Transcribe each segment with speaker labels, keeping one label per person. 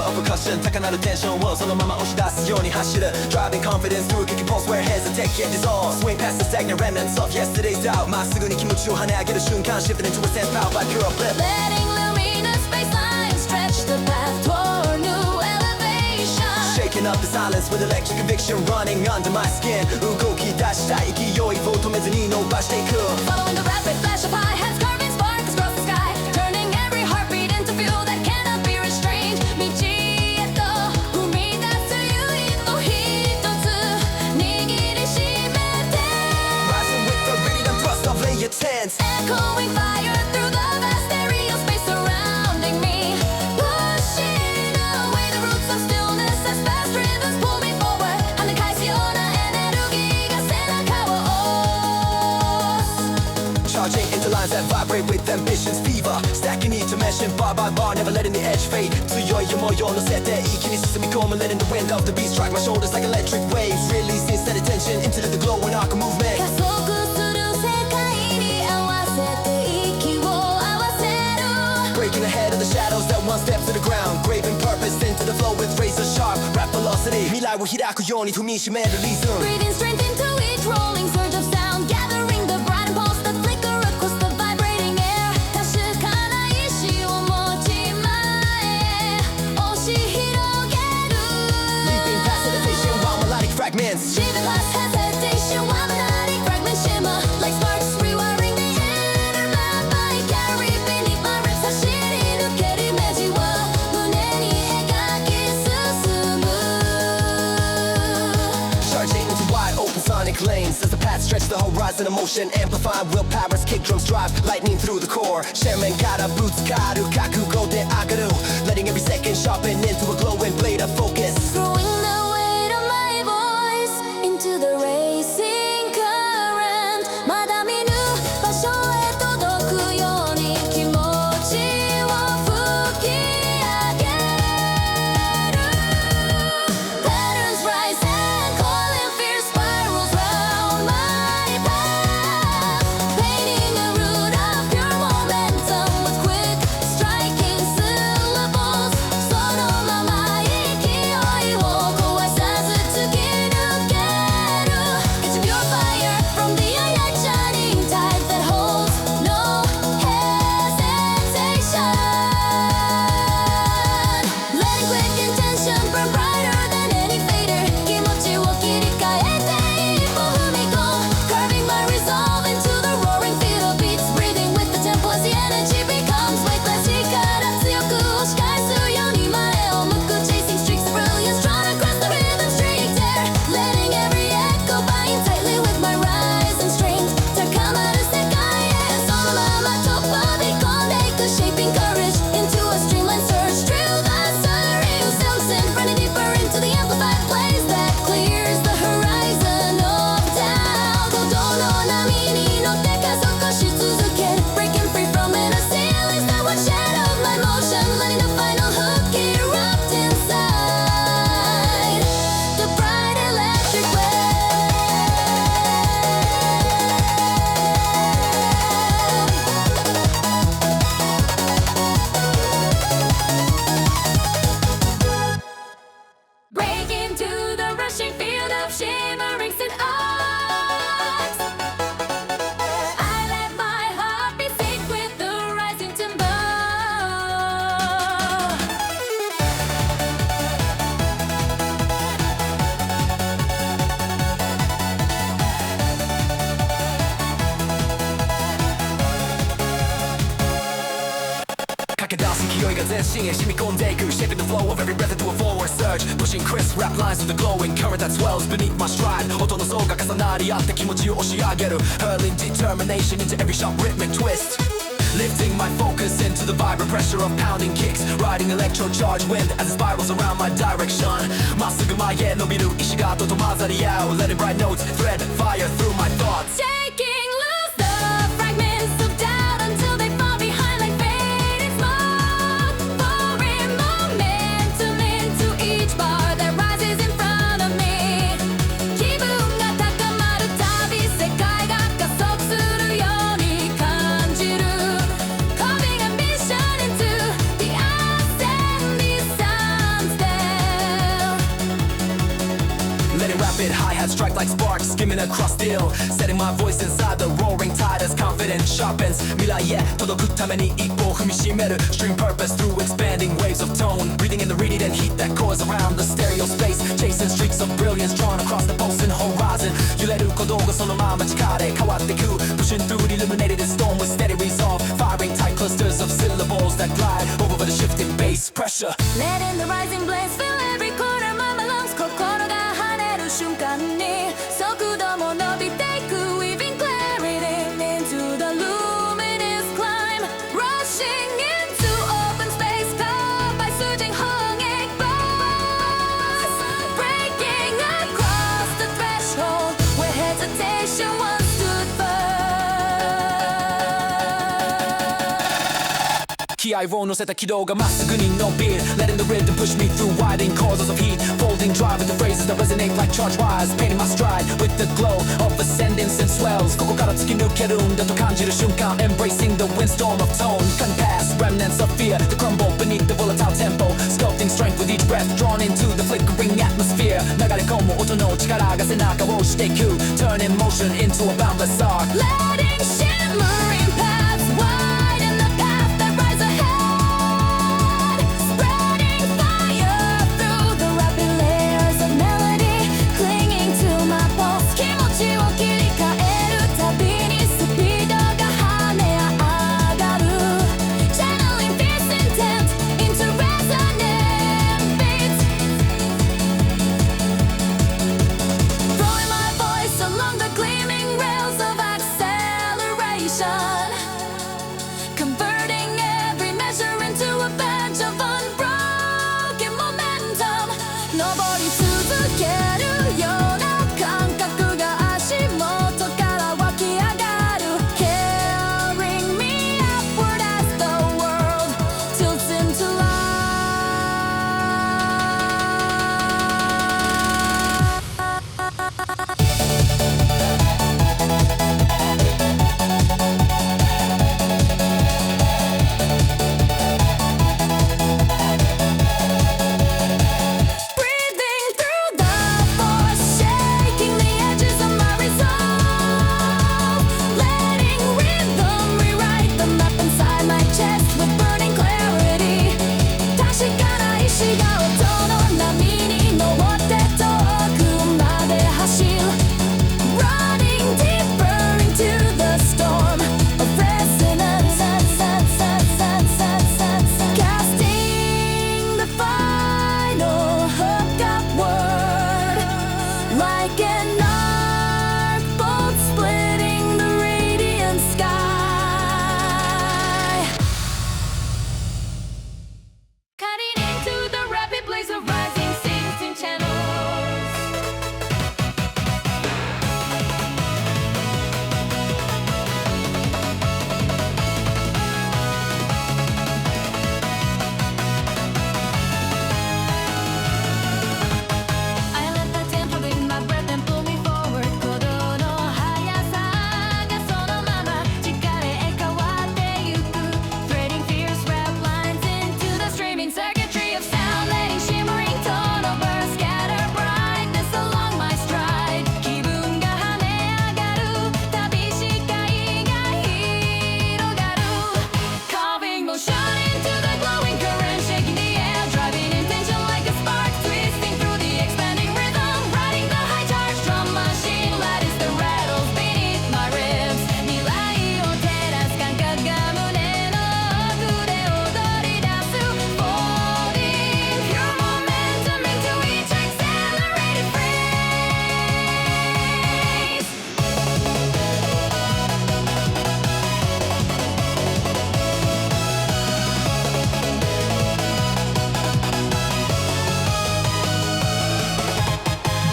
Speaker 1: of percussion 高鳴るテンションをそのまま押し出すように走る Driving confidence through kicky pulse where hesitate get dissolved Swing past the stagnant remnants of yesterday's doubt まっすぐに気持ちを跳ね上げる瞬間 Shifting into a sense powered by pure uplift
Speaker 2: Letting luminous baselines stretch the path toward new elevation
Speaker 1: Shaking up the silence with electric conviction Running under my skin 動き出した勢いを止めずに伸ばしていく
Speaker 2: Following the rapid flash of high hats carving sparks across the sky Turning every heartbeat into fuel that cannot be restrained 道へと踏み出す唯一の一つ握りしめて
Speaker 1: Rising with the rhythm thrust of layer tens
Speaker 2: Echoing fire through the vast stereo space surrounding me Pushing away the roots of stillness as fast rhythms pull me forward 跳ね返すようなエネルギーが背中を押す
Speaker 1: Charging into lines that vibrate with ambition's fever Stacking each dimension bar by bar Never letting the edge fade 強い思いを乗せて一気に進み込む Letting the wind of the beat strike my shoulders like electric waves Releasing steady tension into the glowing arc of movement
Speaker 2: 加速する世界に合わせて息を合わせる
Speaker 1: Breaking ahead of the shadows that one step to the ground Graving purpose into the flow with razor sharp Rap velocity 未来を開くように踏みしめるリズム
Speaker 2: Breathing strength into each rolling surge of sound Gathering the bright impulse that flicker across the vibrating air 確かな意志を持ち前へ押し広げる
Speaker 1: Leaping past hesitation while melodic fragments
Speaker 2: Shivering past hesitation while melodic fragments shimmer Like sparks rewiring the inner map I carry beneath my ribs 走り抜けるイメージを胸に描き進む
Speaker 1: Charging into wide open sonic lanes As the path stretch the horizon of motion Amplifying willpower's kick drums drive Lightning through the core 正面からぶつかる覚悟で上がる Letting every second sharpen into a glowing blade of focus
Speaker 2: Throwing the weight of my voice into the racing current まだ見ぬ場所へ届くように気持ちを吹き上げる Patterns rise and calling fierce spirals round my path Painting a route of pure momentum with quick striking syllables そのまま勢いを壊さず突き抜ける It's a pure fire from the unending tide that holds no hesitation Letting quick intention burn brighter than any fader 気持ちを切り替えて一歩踏み込む Carving my resolve into the roaring field of beats Breathing with the tempo as the energy becomes weightless 力強く押し返すように前を向く Chasing streaks of brilliance drawn across the rhythm streak there Letting every echo bind tightly with my rising strength 高まる世界へそのまま突破び込んでいく Shaping courage into a streamlined surge Through the surreal sounds and running deeper into the amplified blaze That clears the horizon of doubt 鼓動の波に乗って加速し続ける Breaking free from inner ceilings that would shadow my motion Letting the final hook erupt inside The bright electric wave Break into the rushing field of shimmering sin arcs I let my heart be sync with the rising timber
Speaker 1: 駆け出す勢いが全身へ染み込んでいく Shaping the flow of every breath into a forward surge Pushing crisp rap lines to the glowing current that swells beneath my stride 音の層が重なり合って気持ちを押し上げる Hurling determination into every sharp rhythmic twist Lifting my focus into the vibrant pressure of pounding kicks Riding electro-charged wind as it spirals around my direction まっすぐ前へ伸びる意志が後と混ざり合う Letting bright notes thread fire through my thoughts
Speaker 2: Shaking loose the fragments of doubt until they fall behind like fading smoke Pouring momentum into each bar that rises in front of me 気分が高まるたび世界が加速するように感じる Carving ambition into the ascending sound
Speaker 1: drop it, hi-hat strike like sparks skimming across steel, setting my voice inside the roaring tide as confidence sharpens 未来へ届くために一歩踏みしめる String purpose through expanding waves of tone, breathing in the read it and heat that cores around the stereo space, chasing streaks of brilliance drawn across the pulsing horizon 揺れる鼓動がそのまま力で変わってく Pushing through the illuminated storm with steady resolve, firing tight clusters of syllables that glide over the shifting bass pressure.
Speaker 2: Letting the rising blaze fill every corner of my lungs 心が跳ねる瞬間に速度も伸びていく Weaving clarity into the luminous climb Rushing into open space caught by surging hungry bars Breaking across the threshold where hesitation once stood firm
Speaker 1: 気合を乗せた軌道がまっすぐに伸びる Letting the rhythm push me through widening corridors of heat Folding drive with the phrases that resonate like charge wires Painting my stride with the glow of ascendance and swells ここから突き抜けるんだと感じる瞬間 Embracing the windstorm of tone Cutting past remnants of fear To crumble beneath the volatile tempo Sculpting strength with each breath Drawn into the flickering atmosphere 流れ込む音の力が背中を押していく Turning motion into a boundless arc
Speaker 2: Letting shimmering paths widen the path that rise ahead Spreading fire through the rapid layers of melody Clinging to my pulse 気持ちを切り替えるたびにスピードが跳ね上がる Channeling fierce intent into resonant beats Throwing my voice along the gleaming rails of acceleration Converting every measure into a badge of unbroken momentum 登り続けるような感覚が足元から湧き上がる Carrying me upward as the world tilts into life Breathing through the force, shaking the edges of my resolve Letting rhythm rewrite the map inside my chest with burning clarity 確かな意志が音の波に乗って遠くまで走る Running deeper into the storm of resonance Casting the final hook upward Like an arcbolt splitting the radiant sky Cutting into the rapid blaze of rising syncs and channels I let the tempo lead my breath and pull me forward 鼓動の速さがそのまま力へ変わってゆく Threading fierce rap lines into the streaming circuitry of sound Letting shimmering tonal bursts scatter brightness along my stride 気分が跳ね上がる旅視界が広がる Carving motion into the glowing current Shaking the air, driving intention like a spark Twisting through the expanding rhythm Riding the high charge drum machine Lattice the rattles beneath my ribs 未来を照らす感覚が胸の奥で踊り出す Folding pure momentum into each accelerated phrase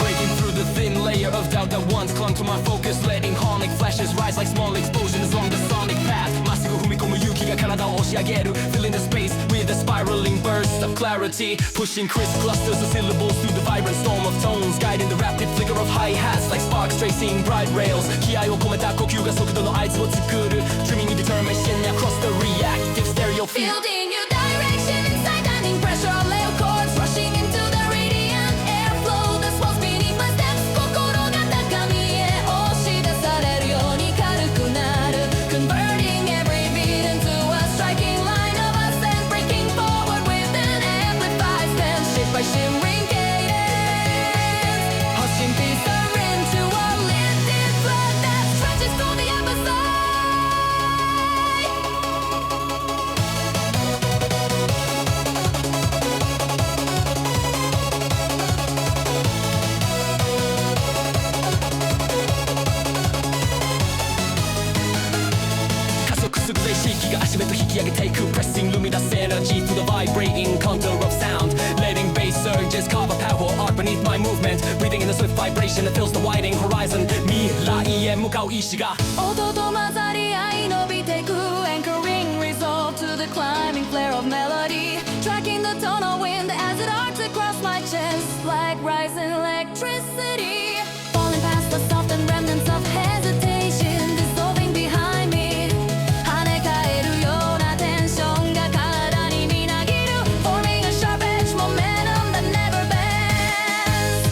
Speaker 1: Breaking through the thin layer of doubt that once clung to my focus Letting harmonic flashes rise like small explosions along the sonic path まっすぐ踏み込む勇気が体を押し上げる Filling the space with a spiraling burst of clarity Pushing crisp clusters of syllables through the vibrant storm of tones Guiding the rapid flicker of hi-hats like sparks tracing bright rails 気合を込めた呼吸が速度の合図を作る Dreaming in determination across the reactive stereo field
Speaker 2: Fielding your direction inside dining pressure Layer chords rushing into the radiant airflow The swells beneath my steps
Speaker 1: movement breathing in the swift vibration that fills the widening horizon 未来へ向かう意志が
Speaker 2: 音と混ざり合い伸びてく Anchoring resolve to the climbing flare of melody Tracking the tonal wind as it arcs across my chest Like rising electricity Falling past the softened remnants of hesitation Dissolving behind me 跳ね返るようなテンションが体にみなぎる Forming a sharp edge momentum that never bends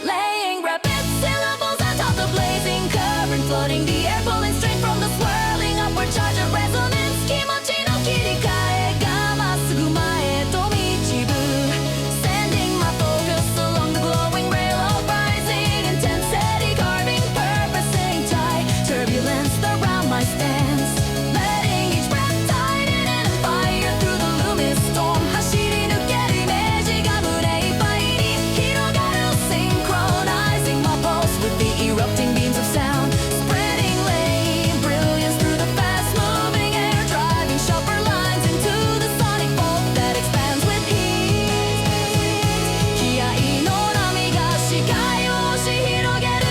Speaker 2: Laying rapid syllables atop the blazing current Flooding the air pulling straight from the swirling upward charge of resonance 気持ちの切り替えがまっすぐ前へと導く Sending my focus along the glowing rail of rising intensity Carving purpose hang tight Turbulence around my stance Letting each breath tighten and fire through the luminous storm 走り抜けるイメージが胸いっぱいに広がる Synchronizing my pulse with the erupting beams of sound Spreading lane brilliance through the fast moving air Driving sharper lines into the sonic bolt that expands with heat 気合の波が視界を押し広げる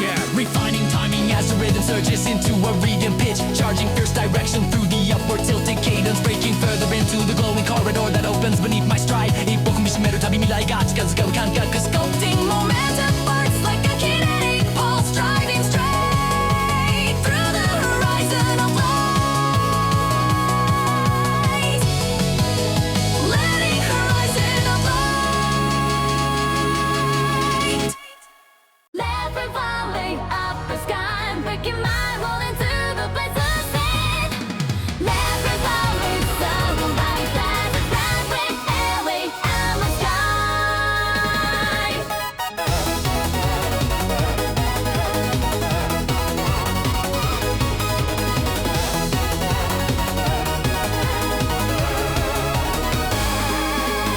Speaker 1: Yeah, refining timing as the rhythm surges into a radiant pitch Charging fierce direction through the upward tilted cadence Breaking further into the glowing corridor that opens beneath my stride 一歩踏みしめるたび未来が近づく感覚
Speaker 2: Sculpting momentum sparks like a kinetic pulse Driving straight through the horizon of light Letting horizon of light Left revolving up the sky Breaking my world into the place of sin Left revolving circle like that Fluxwave Elevate out my sky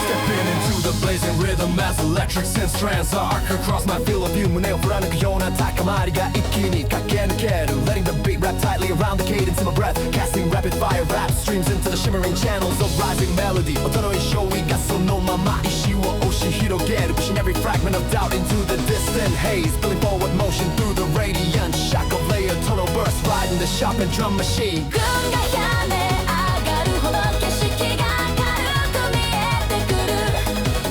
Speaker 1: Stepping into the blazing rhythm as electric synths trance arc across my field of view 胸を振ら抜くような高まりが一気に駆け抜ける Letting the beat wrap tightly around the cadence in my breath Casting rapid fire rap streams into the shimmering channels of rising melody 音の勢いがそのまま石を押し広げる Pushing every fragment of doubt into the distant haze Spilling forward motion through the radiant shock of layered tunnel bursts Riding the sharpened drum machine
Speaker 2: 軍が跳ね上がるほど景色が軽く見えてくる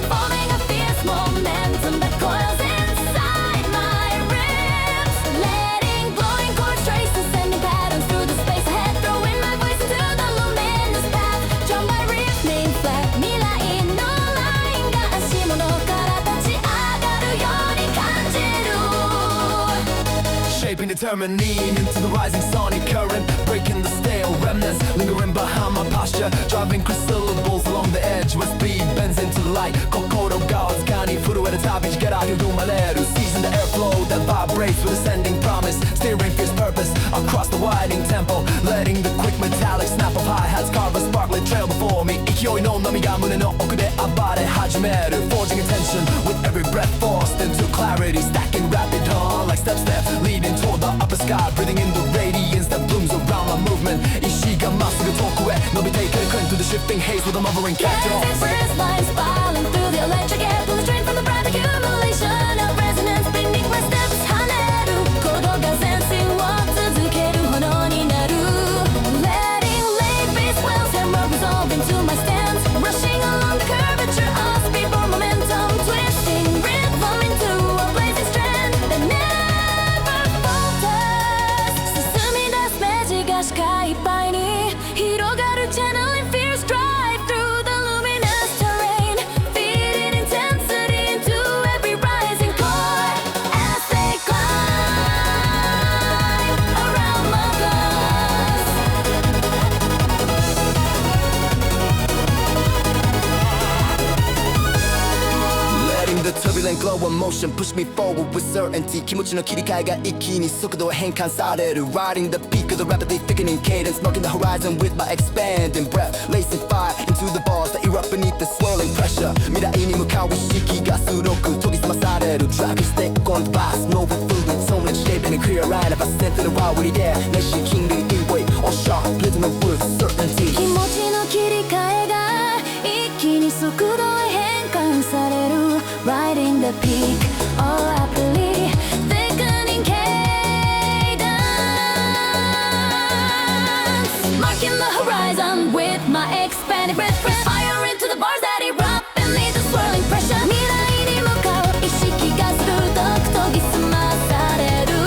Speaker 2: Forming a fierce momentum that coils inside my ribs Letting glowing chords trace descending patterns through the space ahead Throwing my voice into the luminous path Drawn by rhythmic flat 未来のラインが足元から立ち上がるように感じる
Speaker 1: Shaping determining into the rising sonic current Breaking the stale remnants Lingering behind my posture Driving syllables along the edge Where speed bends into light 心がわずかに震える旅路から生まれる Season the airflow that vibrates with ascending promise Steering fierce purpose across the widening tempo Letting the quick metallic snap of hi-hats Carve a sparkling trail before me 勢いの波が胸の奥で暴れ始める Forging attention with every breath forced into clarity Stacking rapid on like step Leading toward the upper sky Breathing in the radiance that blooms around my movement 石がまっすぐ遠くへ伸びていく Cling to the shifting haze with a moving capital
Speaker 2: First lines falling through the electric air Pulling straight from the bright accumulation of resonance Beneath my steps 跳ねる鼓動が前進を続ける炎になる Letting late bass wells hammer resolve into my stance Rushing along the curvature of speedboat momentum Twisting rhythm into a blazing strand that never falters 進み出すページが視界いっぱいに広がる Channeling fierce drive through the luminous terrain Feeding intensity into every rising chord As they climb around my glass
Speaker 1: Letting the turbulent glow of motion push me forward with certainty 気持ちの切り替えが一気に速度へ変換される Riding the peak of the rapidly thickening cadence Marking the horizon with my expanding breath Lacing fire into the bars that erupt beneath the swirling pressure 未来に向かう意識が鋭く研ぎ澄まされる Driving stick on the bus No fluid so much shape in a clear line of ascent in the wild with the air Nation kingdom in weight all sharp Rhythm with certainty
Speaker 2: 気持ちの切り替速度へ変換される Riding the peak all happily thickening cadence Marking the horizon with my expanded breath Fire into the bars that erupt beneath the swirling pressure 未来に向かう意識が鋭く研ぎ澄まされる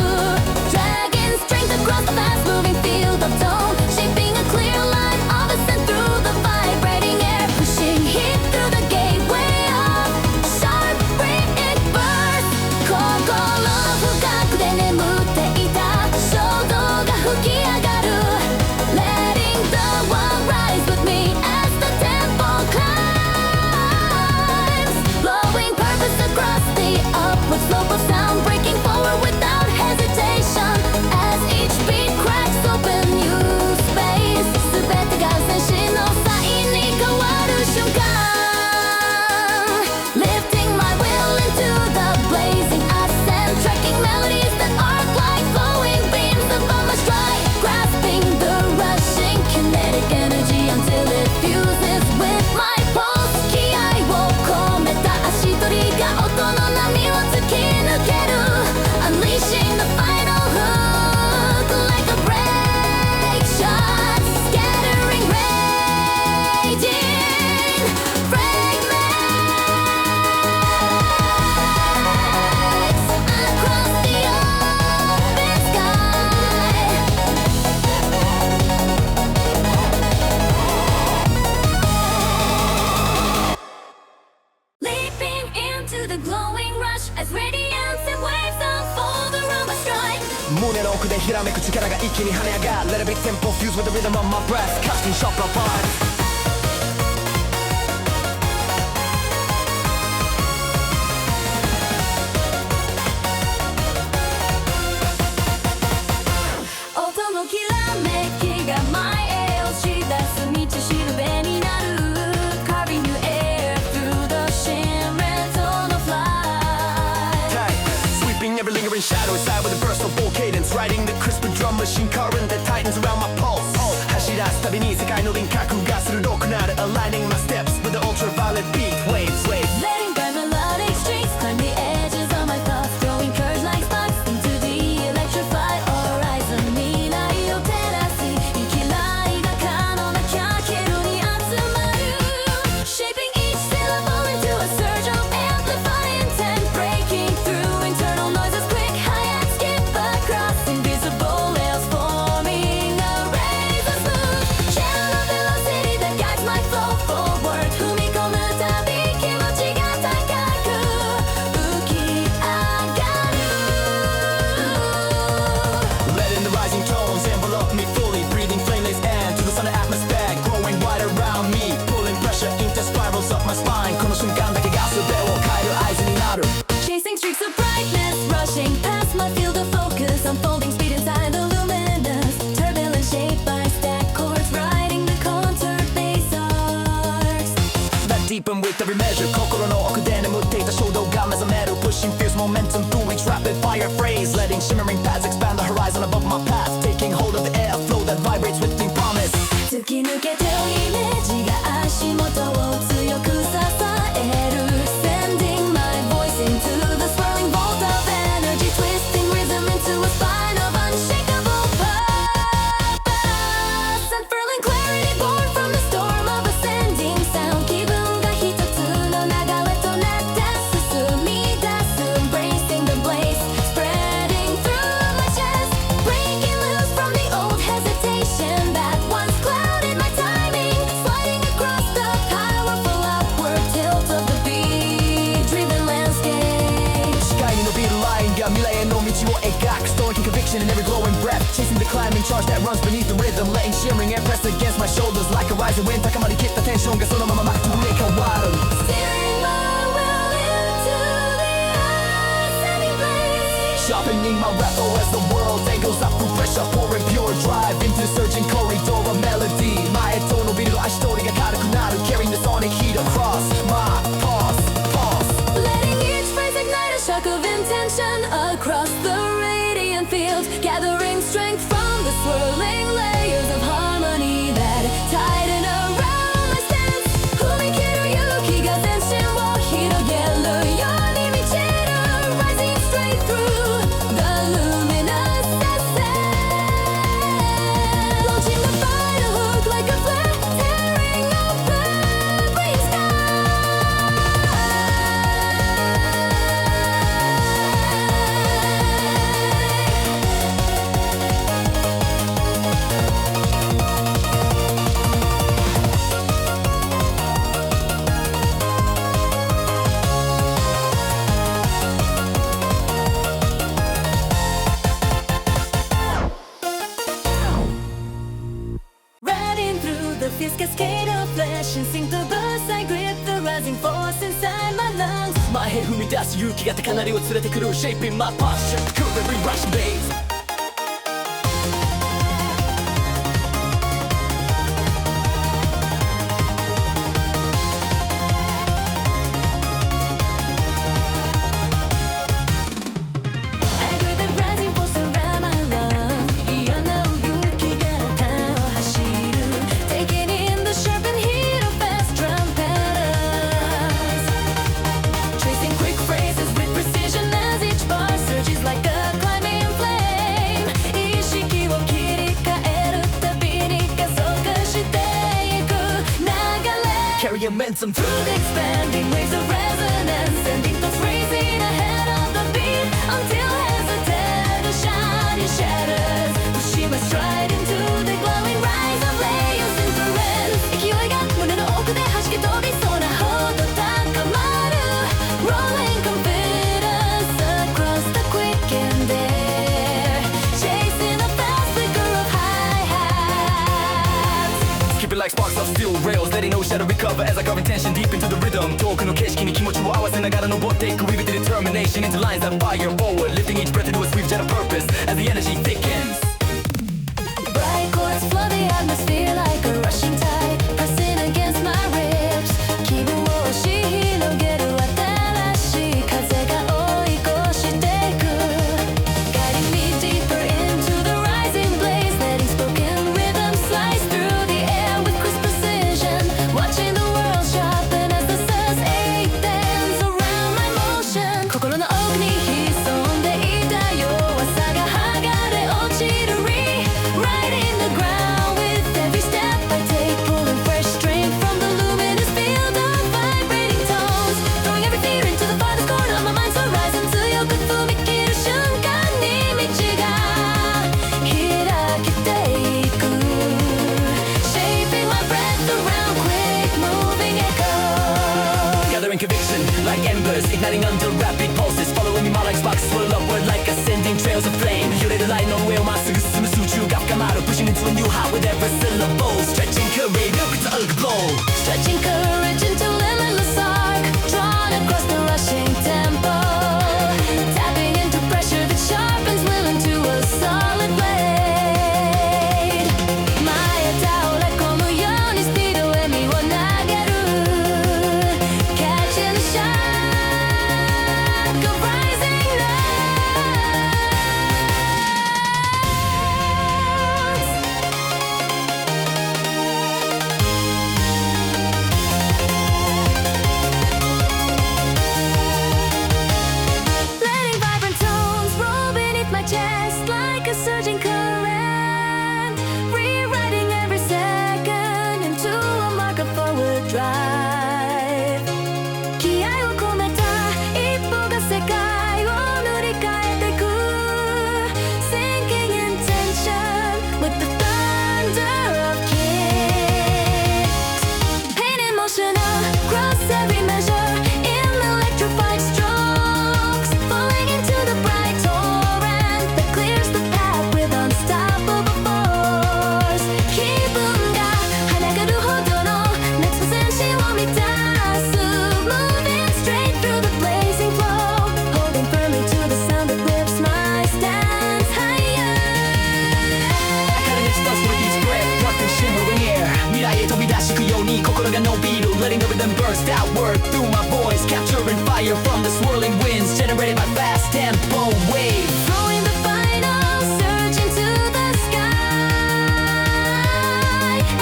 Speaker 2: Dragging strength across the fast moving field of tone Shaping a clear line of ascent through the vibrating air Pushing heat through the gateway of sharp break burst 心深くで眠っていた衝動が吹き上がる Letting the world rise with me as the tempo climbs Blowing purpose across the upward slope of sound Breaking forward without hesitation As each beat cracks open new space 全てが全身のサインに変わる瞬間 Lifting my will into the blazing ascent Tracking melodies that arc like flowing beams above my stride Grasping the rushing kinetic energy until it fuses with my pulse 気合を込めた足取りが音の波を突き抜ける Unleashing the final hook like a break shot Scattering raging fragments Across the open sky Leaping into the glowing rush As radiance and waves unfold around my stride
Speaker 1: 胸の奥でひらめく力が一気に跳ね上がる Let it be tempo fused with the rhythm of my breath Casting sharp vibes
Speaker 2: 音のきらめきが前へ押し出す道しるべになる Carving new air through the shimmering tone of light
Speaker 1: Tight, sweeping every lingering shadow aside with a burst of full cadence Riding the crisp drum machine current that tightens around my pulse 走り出すたびに世界の輪郭が鋭くなる Aligning my steps with the ultraviolet beat waves
Speaker 2: Letting by melodic strings climb the edges of my thoughts Throwing curves like sparks into the electrified horizon 未来を照らす生きらいが可能なキャケルに集まる Shaping each syllable into a surge of amplified intent Breaking through internal noises quick hi-hats skip across invisible rails Forming a razor smooth channel of velocity that guides my flow forward 踏み込むたび気持ちが高く浮き上がる
Speaker 1: Letting the rising tones envelop me fully Breathing flameless air to the sun atmosphere Growing wide around me Pulling pressure into spirals up my spine この瞬間だけが全てを変える合図になる
Speaker 2: Chasing streaks of brightness Rushing past my field of focus Unfolding speed inside the luminous Turbulent shape by stack chords Riding the contoured bass arcs
Speaker 1: That deepen with every measure 心の奥で眠っていた衝動が目覚める Pushing fierce momentum through each rapid fire phrase Letting shimmering paths expand the horizon above my path Taking hold of the airflow that vibrates with the promise
Speaker 2: 突き抜けてるイメージが足元を強く支える Sending my voice into the swirling vault of energy Twisting rhythm into a spine of unshakable purpose Unfurling clarity born from the storm of ascending sound 気分が一つの流れとなって進み出す Embracing the blaze Spreading through my chest Breaking loose from the old hesitation That once clouded my timing Sliding across the powerful upward tilt of the beat-driven landscape
Speaker 1: 視界に伸びるラインが未来への道を描く Stoic conviction in every glowing breath Chasing the climbing charge that runs beneath the rhythm Letting shimmering air press against my shoulders Like a rising wind 高まりきったテンションがそのままマックスに変わる
Speaker 2: Steering my will into the ascending blaze
Speaker 1: Sharpening my rap as the world angles up through pressure Pouring pure drive into the surging corridor of melody 前と伸びる足取りが軽くなる Carrying the sonic heat across my pulse
Speaker 2: Letting each phrase ignite a shock of intention Across the radiant field Gathering strength from the swirling layers of harmony That tighten around my stance force inside my lungs
Speaker 1: 前へ踏み出す勇気が高鳴りを連れてくる Shaping my posture Cool every rushing bass Momentum
Speaker 2: through the expanding waves of resonance Sending thoughts racing ahead of the beat Until hesitant and shining shatters Pushing my stride into the glowing rise of layers infrared 勢いが胸の奥で弾け飛びそうなほど高まる Rolling confidence across the quick and air Chasing the fast flicker of hi-hats
Speaker 1: Keep it like sparks of steel rails Letting no shadow recover as I carve intention deep into the rhythm 遠くの景色に気持ちを合わせながら登っていく With determination into lines that fire forward Lifting each breath into a sweep jet of purpose As the energy thickens
Speaker 2: Bright chords flood the atmosphere like a rushing tide Pressing against my ribs 気分を押し広げる新しい風が追い越してく Guiding me deeper into the rising blaze Letting spoken rhythm slice through the air with crisp precision Watching the world sharpen as the sun's eight dance around my motion 心の奥に潜んでいた弱さが剥がれ落ちる Rewriting the ground with every step I take Pulling fresh strength from the luminous field of vibrating tones Throwing every fear into the farthest corner of my mind's horizon 強く踏み切る瞬間に道が開けていく Shaping my breath around quick moving echoes
Speaker 1: Gathering conviction like embers Igniting under rapid pulses Following me like sparks swirl upward like ascending trails of flame 揺れるラインの上をまっすぐ進む数中が深まる Pushing into a new height with every syllable Stretching courage, look at the glow
Speaker 2: Stretching courage into limitless arc Drawn across the rushing tempo Tapping into pressure that sharpens will into a solid blade 前へ倒れ込むようにスピードへ身を投げる Catching the shock of rising notes Letting vibrant tones roll beneath my chest like a surging current Rewriting every second into a mark of forward drive 気合を込めた一歩が世界を塗り替えてく Sinking in tension with the thunder of kicks Pain emotional cross every measure in electrified strokes Falling into the bright torrent that clears the path with unstoppable force 気分が跳ね上がるほどの熱の全身を満たす Moving straight through the blazing flow Holding firmly to the sound that lifts my stance higher
Speaker 1: Cutting its dust with each breath Rock and shimmering air 未来へ飛び出してくように心が伸びる Letting the rhythm burst outward through my voice Capturing fire from the swirling winds Generated by fast tempo wave
Speaker 2: Throwing the final surge into the sky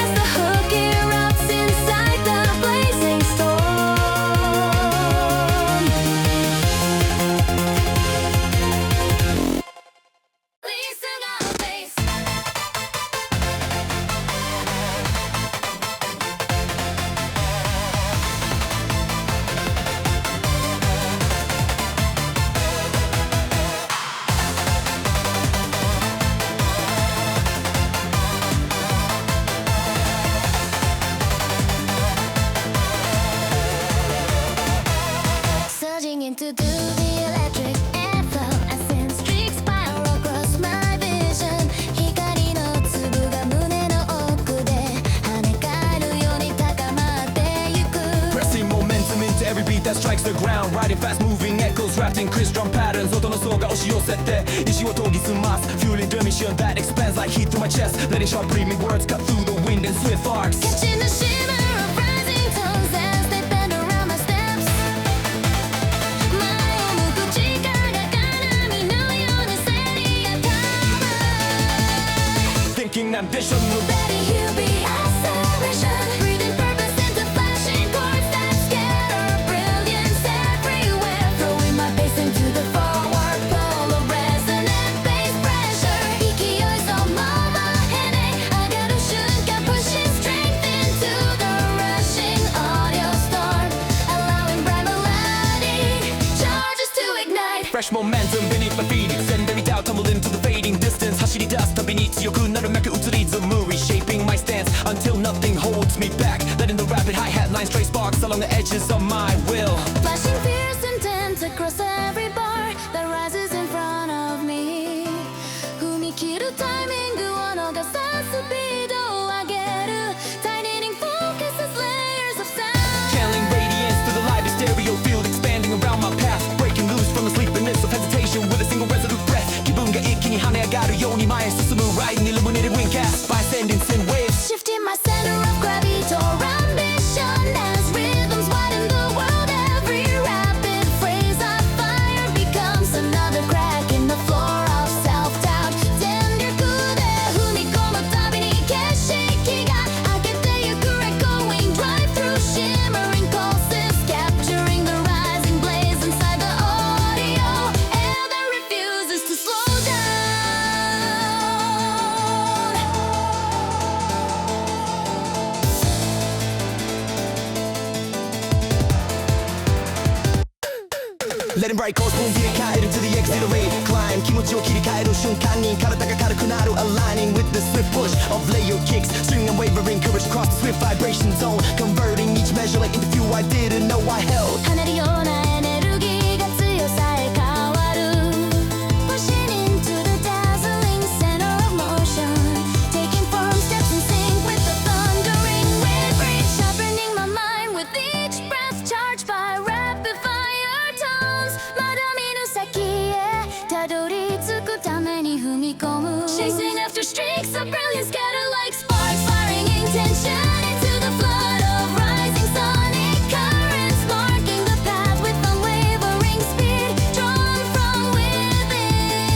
Speaker 2: As the hook erupts inside the blazing storm Listen up, bass Surging into the electric airflow I sense streaks spiral across my vision 光の粒が胸の奥で跳ね返るように高まってゆく
Speaker 1: Pressing momentum that strikes the ground Riding fast moving echoes wrapped in Chris drum patterns 音の層が押し寄せて意地を研ぎ澄ます Fueling the mission that expands like heat through my chest Letting sharp breathing words cut through the wind and swift arcs
Speaker 2: Catching the shimmer of rising tones as they bend around my steps 前を向く力が鏡のようにせり上がる
Speaker 1: Thinking ambition
Speaker 2: Betty Hubie acceleration Breathing purpose into flashing chords that scatter brilliance everywhere Throwing my bass into the forward pull of resonant bass pressure 勢いそのままへね上がる瞬間 Pushing strength into the rushing audio storm Allowing bright melody charges to ignite
Speaker 1: Fresh momentum beneath my feet Send every doubt tumble into the fading distance 走り出すたびに強くなる脈移り紡ぐ Reshaping my stance until nothing holds me back Letting the rapid hi-hat lines stray sparks along the edges of my will
Speaker 2: Flashing fierce intent across every bar that rises in front of me 踏み切るタイミングを逃さすスピードを上げる Tightening focus as layers of sound
Speaker 1: Channeling radiance through the live stereo field Expanding around my path Breaking loose from the sleepiness of hesitation With a single resolute breath 気分が一気に跳ね上がるように前へ進む Riding illuminated wind cast By ascending sin waves
Speaker 2: Shifting my center of gravity toward ambition As rhythms widen the world Every rapid phrase I fire Becomes another crack in the floor of self-doubt 全力で踏み込むたびに景色が開けてゆく Echoing drive through shimmering pulses Capturing the rising blaze inside the audio Air that refuses to slow down
Speaker 1: Letting bright coast boom 切り替える to the exhilarate Climb 気持ちを切り替える瞬間に体が軽くなる Aligning with the swift push of layer kicks String unwavering courage across the swift vibration zone Converting each measure like into fuel I didn't know I held
Speaker 2: 跳ねるようなエネルギーが強さへ変わる Pushing into the dazzling center of motion Taking firm steps in sync with the thundering rhythm Sharpening my mind with each breath Charged by rapid fire tones まだ見ぬ先へたどり着くために踏み込む Chasing after streaks of brilliance Scatter like sparks Firing intention into the flood of rising sonic currents Marking the path with unwavering speed Drawn from within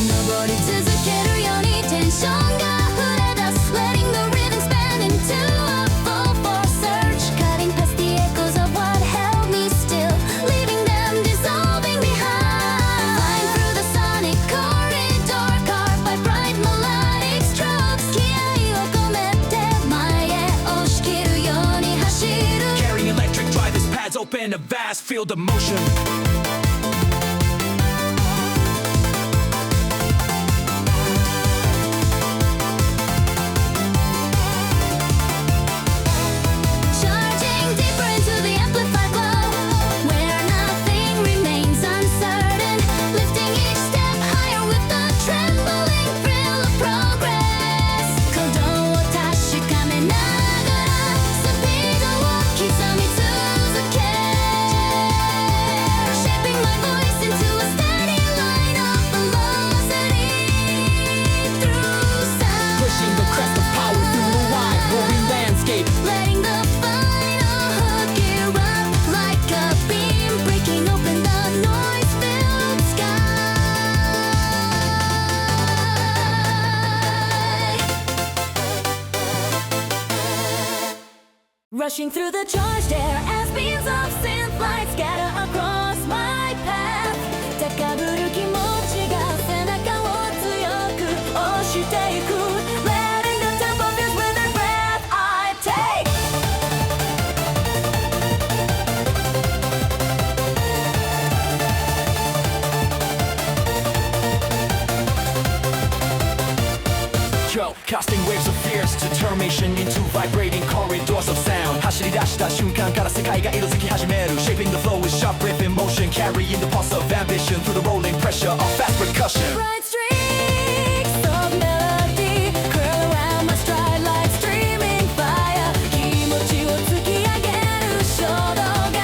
Speaker 2: 登り続けるようにテンションが溢れ出す Letting the rhythm expand into a full force surge Cutting past the echoes of what held me still Leaving them dissolving behind Flying through the sonic corridor Carved by bright melodic strokes 気合を込めて前へ押し切るように走る
Speaker 1: Carrying electric drive as pads open A vast field of motion
Speaker 2: Charging deeper into the amplified glow Where nothing remains uncertain Lifting each step higher with the trembling thrill of progress 鼓動を確かめながらスピードを刻み続け Shaping my voice into a steady line of velocity through sound
Speaker 1: Pushing the crest of power through the wide roaring landscape
Speaker 2: Letting the final hook gear up like a beam Breaking open the noise-filled sky Rushing through the charged air as beams of synth light scatter across my path 高ぶる気持ちが背中を強く押していく Letting the tempo fuse with the breath I take
Speaker 1: Yo, casting waves of fierce determination into vibrating corridors of sound 走り出した瞬間から世界が色づき始める Shaping the flow with sharp rhythm motion Carrying the pulse of ambition through the rolling pressure of fast percussion
Speaker 2: Bright streaks of melody curl around my stride like streaming fire 気持ちを突き上げる衝動が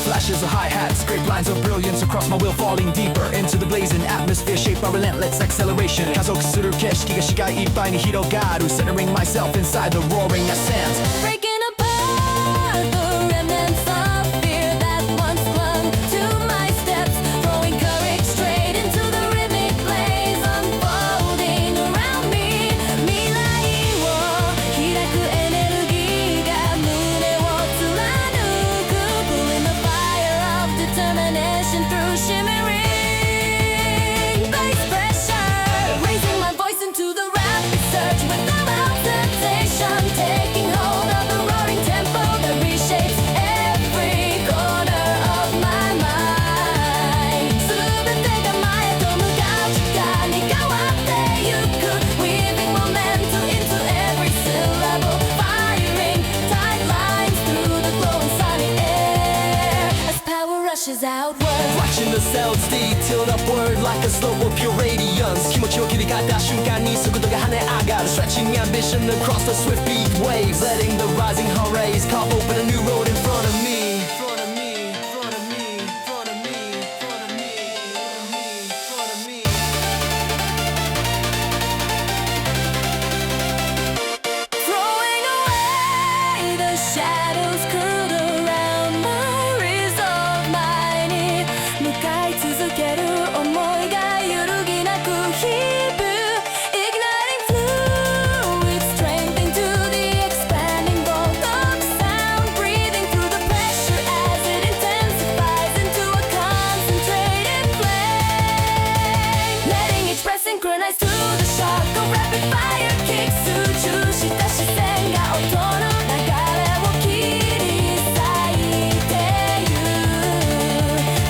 Speaker 1: flashes of hi-hats, great lines of brilliance across my will, falling deeper into the blazing atmosphere shaped by relentless acceleration. 加速する景色が視界いっぱいに広がる Centering myself inside the roaring ascent.
Speaker 2: Breaking apart the remnants of fear that once clung to my steps, throwing courage straight into the rhythmic blaze unfolding around me. 未来を開くエネルギーが胸を貫く Pulling the fire of determination through shimmering bass pressure, raising my voice into the rapid surge without hesitation, taking hold of the roaring tempo that reshapes every corner of my mind. 全てが前と向かう力に変わってゆく Weaving momentum into every syllable, firing tight lines through the glowing sunny air as power rushes outward.
Speaker 1: Watching the cells detailed upward like a slope of pure radiance. 気持ちを切り替えた瞬間に速度が跳ね上がる Stretching ambition across the swift beat waves, letting the rising heart rays carve open a new road in front of me. Front of me, front of me, front of me, front of me, front of me, front of me.
Speaker 2: Throwing away the shadows curled around my resolve, 前に向かい続ける想いが揺るぎなく響く Igniting fluid strength into the expanding bolt of sound, breathing through the pressure as it intensifies into a concentrated flame, letting each breath synchronize to the shock of rapid fire kicks. 集中した視線が音の流れを切り裂いてゆく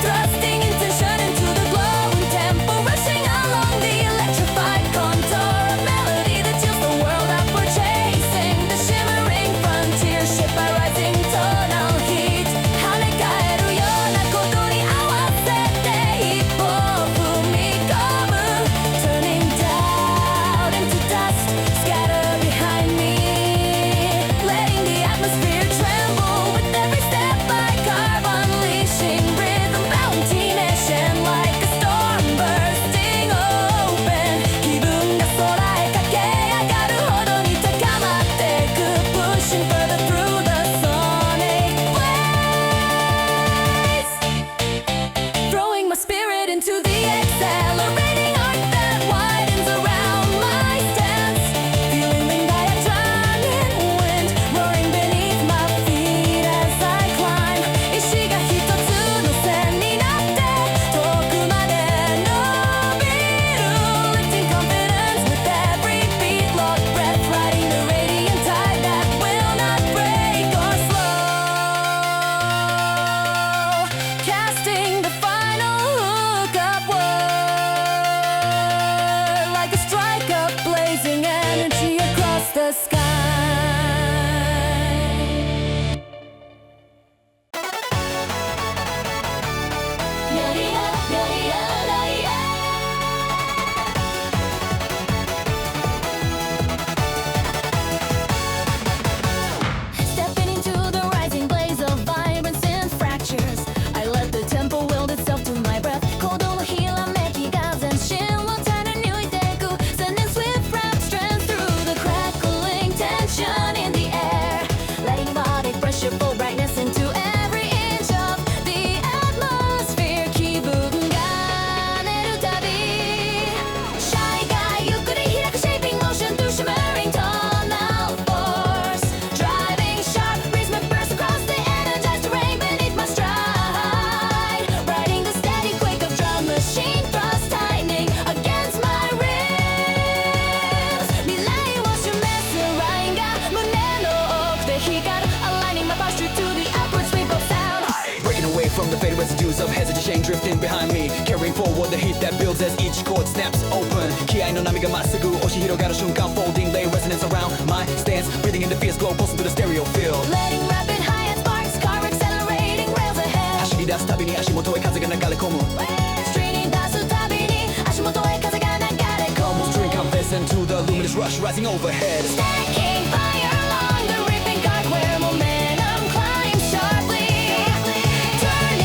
Speaker 2: Thrusting intention into the glowing tempo, rushing along the electrified contour of melody that chills the world upward, chasing the shimmering frontier shaped by rising tonal heat. 跳ね返るようなことに合わせて一歩踏み込む Turning doubt into dust, scatter behind me, letting the atmosphere tremble with every step I carve, unleashing rhythm-bound tension like a storm bursting open. 気分が空へ駆け上がるほどに高まってく Pushing further through the sonic blaze, throwing my spirit into the accelerating arc that widens around my stance, feeling the diatronic wind roaring beneath my feet as I climb. 意志が一つの線になって遠くまで伸びる Lifting confidence with every beat, locked breath, riding the radiant tide that will not break or slow, casting the final hook upward like a strike of blazing energy across the sky. Stepping into the rising blaze of vibrance and fractures, I let the tempo wield itself to my breath. 鼓動のひらめきが全身を貫いていく Sending swift rap strands through the crackling tension in the air, letting body pressure full brightness into every inch of the atmosphere. 気分が寝るたび Shy がゆっくり開く shaping motion through shimmering tonal force, driving sharp rhythmic bursts across the energized terrain beneath my stride, riding the steady quake of drum machine thrust tightening against my ribs. 未来を示すラインが胸の奥で光る aligning my posture to the upward sweep of sound.
Speaker 1: Breaking away from the faded residues of hesitation drifting behind me, carrying forward the heat that builds as each chord snaps open. 気合の波がまっすぐ押し広がる瞬間 Folding lay resonance around my stance, breathing in the fierce glow pulsing through the stereo field.
Speaker 2: Letting rapid hi-hat sparks carve accelerating rails ahead.
Speaker 1: 走り出すたびに足元へ風が流れ込む
Speaker 2: Street に出すたびに足元へ風が流れ込む
Speaker 1: Almost drink confess into the luminous rush rising overhead.
Speaker 2: Stacking fire along the ripping guard where momentum climbs sharply, turning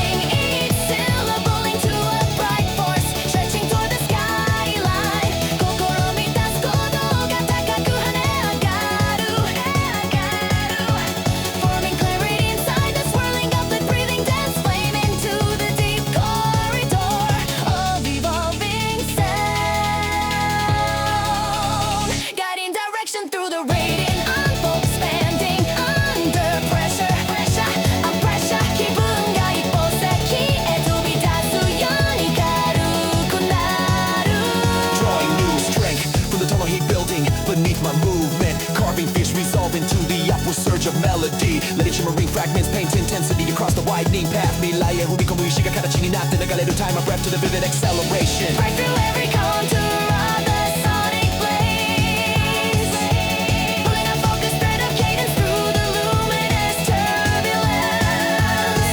Speaker 1: powerful surge of melody Letting shimmering fragments paint intensity across the widening path 未来へ踏み込む意志が形になって流れる Time of breath to the vivid acceleration
Speaker 2: Right through every contour of the sonic blaze Pulling a focus thread of cadence through the luminous turbulence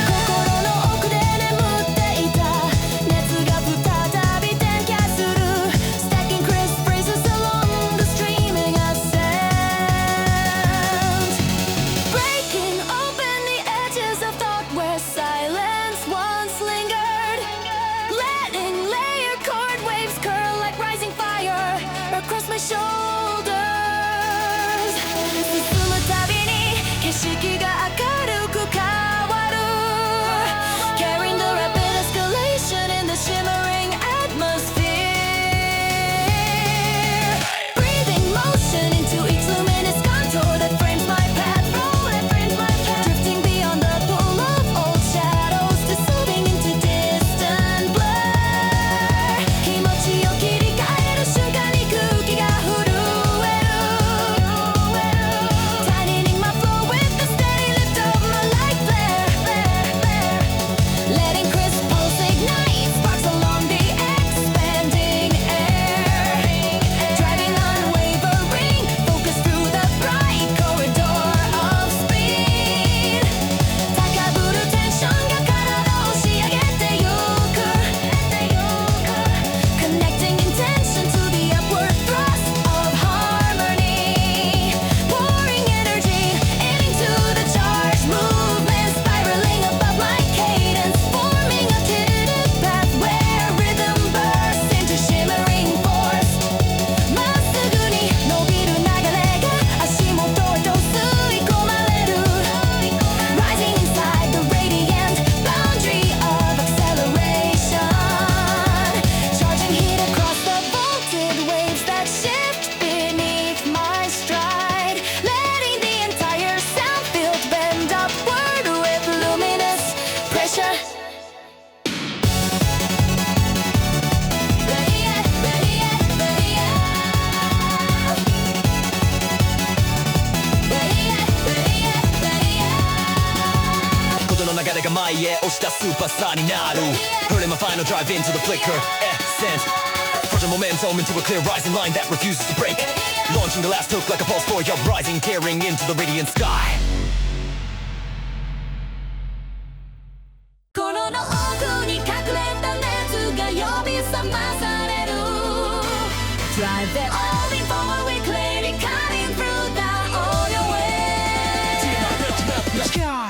Speaker 2: 心の奥で眠っていた熱が再び点火する Stacking crisp phrases along the streaming ascent Breaking open the edges of thought where silence once lingered Letting layered chord waves curl like rising fire across my shoulders 進むたびに景色が明るく変わる Carrying the rapid escalation in the shimmering atmosphere Breathing motion into each luminous contour that frames my path Drifting beyond the pull of old shadows Dissolving into distant blur 気持ちを切り替える瞬間に空気が震える Tightening my flow with the steady lift of my light flare Letting crisp pulse ignite sparks along the expanding air Driving unwavering focus through the bright corridor of speed 高ぶるテンションが体を押し上げてゆく Connecting intention to the upward thrust of harmony Pouring energy into the charged movement Spiraling above my cadence Forming a tentative path where rhythm bursts into shimmering force まっすぐに伸びる流れが足元へと吸い込まれる Rising inside the radiant boundary of acceleration Charging heat across the vaulted waves that shift beneath my stride Letting the entire sound field bend upward with luminous pressure
Speaker 1: ことの流れが前へ押し出すスーパースターになる Hurling my final drive into the flicker Ascent Project momentum into a clear rising line that refuses to break Launching the last hook like a Pulseforge Uprising Tearing into the radiant sky
Speaker 2: 心の奥に隠れた熱が呼び覚まされる Drive it all in forward with clarity cutting through the audio wave
Speaker 1: Sky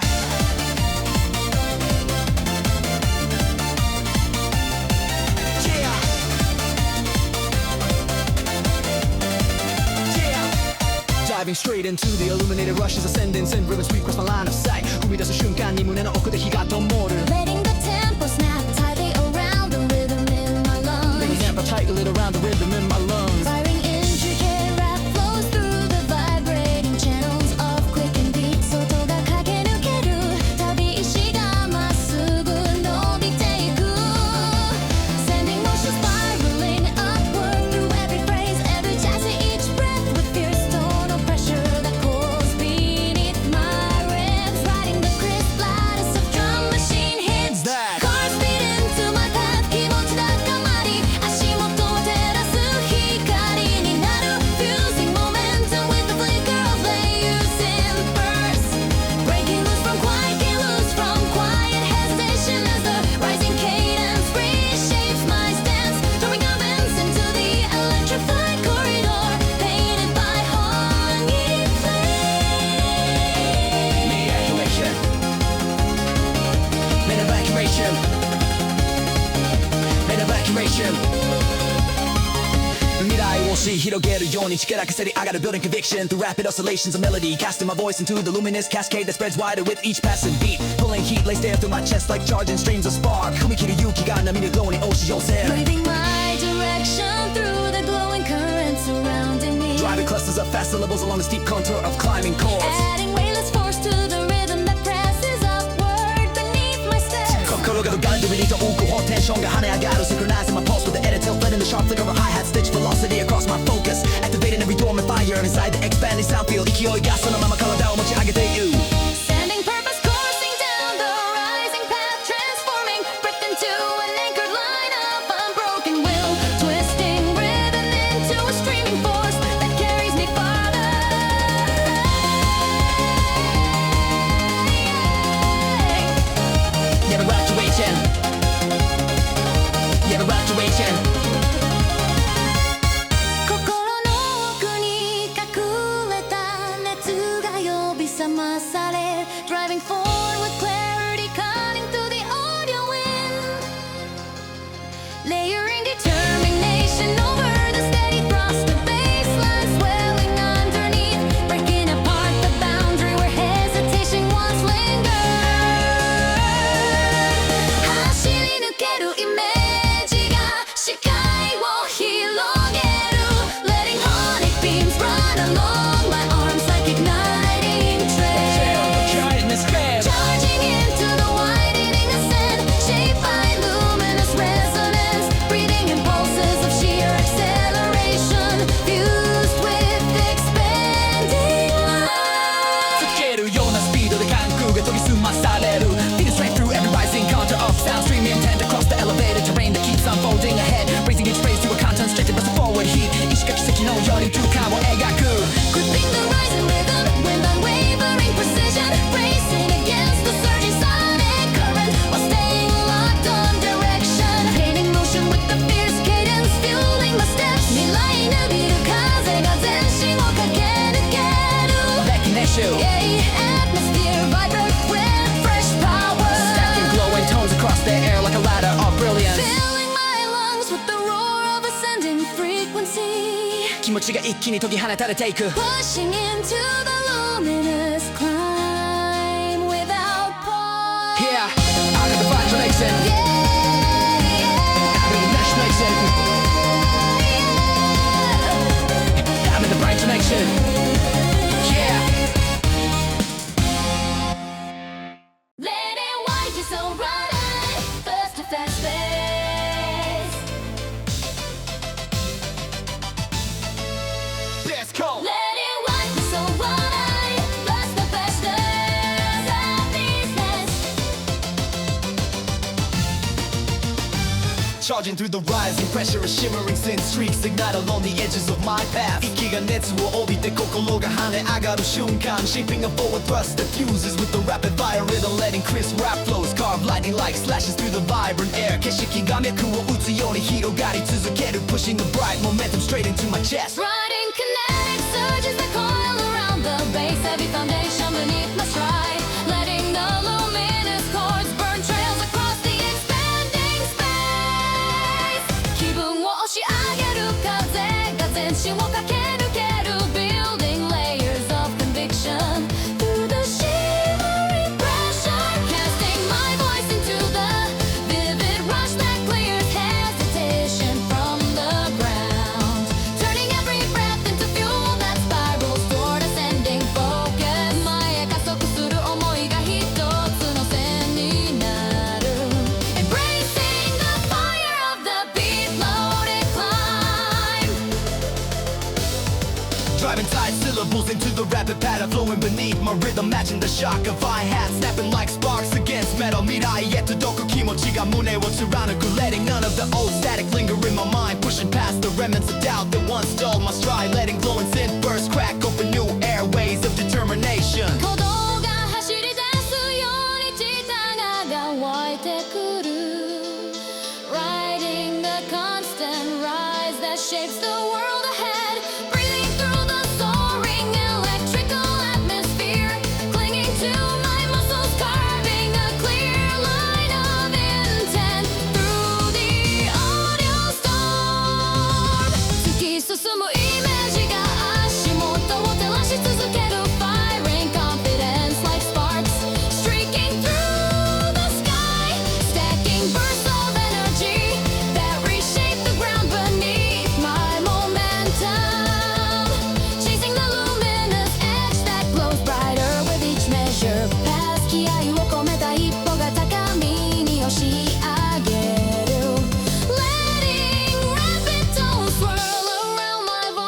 Speaker 1: Diving straight into the illuminated rushes Ascending send ribbons sweep across my line of sight 踏み出す瞬間に胸の奥で火が灯る
Speaker 2: Letting the tempo snap tightly around the rhythm in my lungs
Speaker 1: Making amp tight a little around the rhythm in my lungs
Speaker 2: Firing intricate rap flows through the vibrating channels of clicking beats 音が駆け抜ける旅石がまっすぐ伸びていく Sending motion spiraling upward through every phrase Every jazzy each breath with fierce tonal pressure that cools beneath my ribs Riding the crisp lattice of drum machine hits Cars speed into my path 気持ち高まり足元を照らす光になる Fusing momentum with the flicker of layers in bursts Breaking loose from quiet hesitation As the rising cadence reshapes my stance Throwing events into the electrified corridor Painted by honey flame
Speaker 1: Evacuation Main evacuation Main evacuation 未来を押し広げるように力がせり上がる Building conviction through rapid oscillations of melody Casting my voice into the luminous cascade that spreads wider with each passing beat Pulling heat laced air through my chest like charging streams of spark 踏み切る勇気が波のように押し寄せる
Speaker 2: Breathing my direction through the glowing currents surrounding me
Speaker 1: Driving clusters of fast syllables along the steep contour of climbing chords
Speaker 2: Adding weightless force to the rhythm that presses upward beneath my steps
Speaker 1: 心が歪んでミリと浮くほテンションが跳ね上がる Synchronizing my pulse with the edit till letting the sharp flicker of hi-hat stitch velocity across my focus Activating every dormant fire inside the expanding sound field 勢いがその head Raising each phrase to a concentrated press forward heat 意志が奇跡のように空間を描く
Speaker 2: Gripping the rising rhythm with unwavering precision Racing against the surging sonic current While staying locked on direction Painting motion with the fierce cadence Fueling my steps 未来伸びる風が全身を駆け抜ける
Speaker 1: Recognition
Speaker 2: Yeah, atmosphere vibrant with fresh power
Speaker 1: Stacking glowing tones across the air like a ladder of brilliance
Speaker 2: Filling my lungs with the roar of ascending frequency
Speaker 1: 気持ちが一気に解き放たれていく
Speaker 2: Pushing into the luminous climb without pause
Speaker 1: Yeah, out of the fire connection
Speaker 2: Yeah,
Speaker 1: Out of the mesh connection I'm in the bright connection Yeah
Speaker 2: Let it wind you so right First to fast space
Speaker 1: Let's go
Speaker 2: Let it wind you so right First to faster business
Speaker 1: Charging through the rising pressure of shimmering sin streaks Ignite along the edges of my path 息が熱を帯びて心が跳ね上がる瞬間 Shaping a forward thrust that fuses with the rapid fire rhythm Letting crisp rap flows carve lightning like slashes through the vibrant air 景色が脈を打つように広がり続ける Pushing the bright momentum straight into my chest
Speaker 2: Riding kinetic surges that coil around the base Heavy foundation beneath my stride Letting the luminous chords burn trails across the expanding space 気分を押し上げる風が全身を駆け抜ける Building layers of conviction Through the shimmering pressure Casting my voice into the vivid rush that clears hesitation from the ground Turning every breath into fuel that spirals toward ascending focus 前へ加速する想いが一つの線になる Embracing the fire of the beat-loaded climb
Speaker 1: Driving tight syllables into the rapid pattern Flowing beneath my rhythm Matching the shock of hi-hats Snapping like sparks against metal 未来へ届く気持ちが胸を貫く Letting none of the old static linger in my mind Pushing past the remnants of doubt that once stalled my stride Letting glowing synth burst crack open new airways of determination
Speaker 2: 鼓動が走り出すように力が湧いてくる Riding the constant rise that shapes the world ahead Breathing through the soaring electrical atmosphere Clinging to my muscles carving a clear line of intent Through the audio storm 突き進むイメージが足元を照らし続ける Firing confidence like sparks Streaking through the sky Stacking bursts of energy That reshape the ground beneath my momentum Chasing the luminous edge that glows brighter with each measure Past 気合を込めた一歩が高みに押し上げる Letting rapid tones swirl around my voice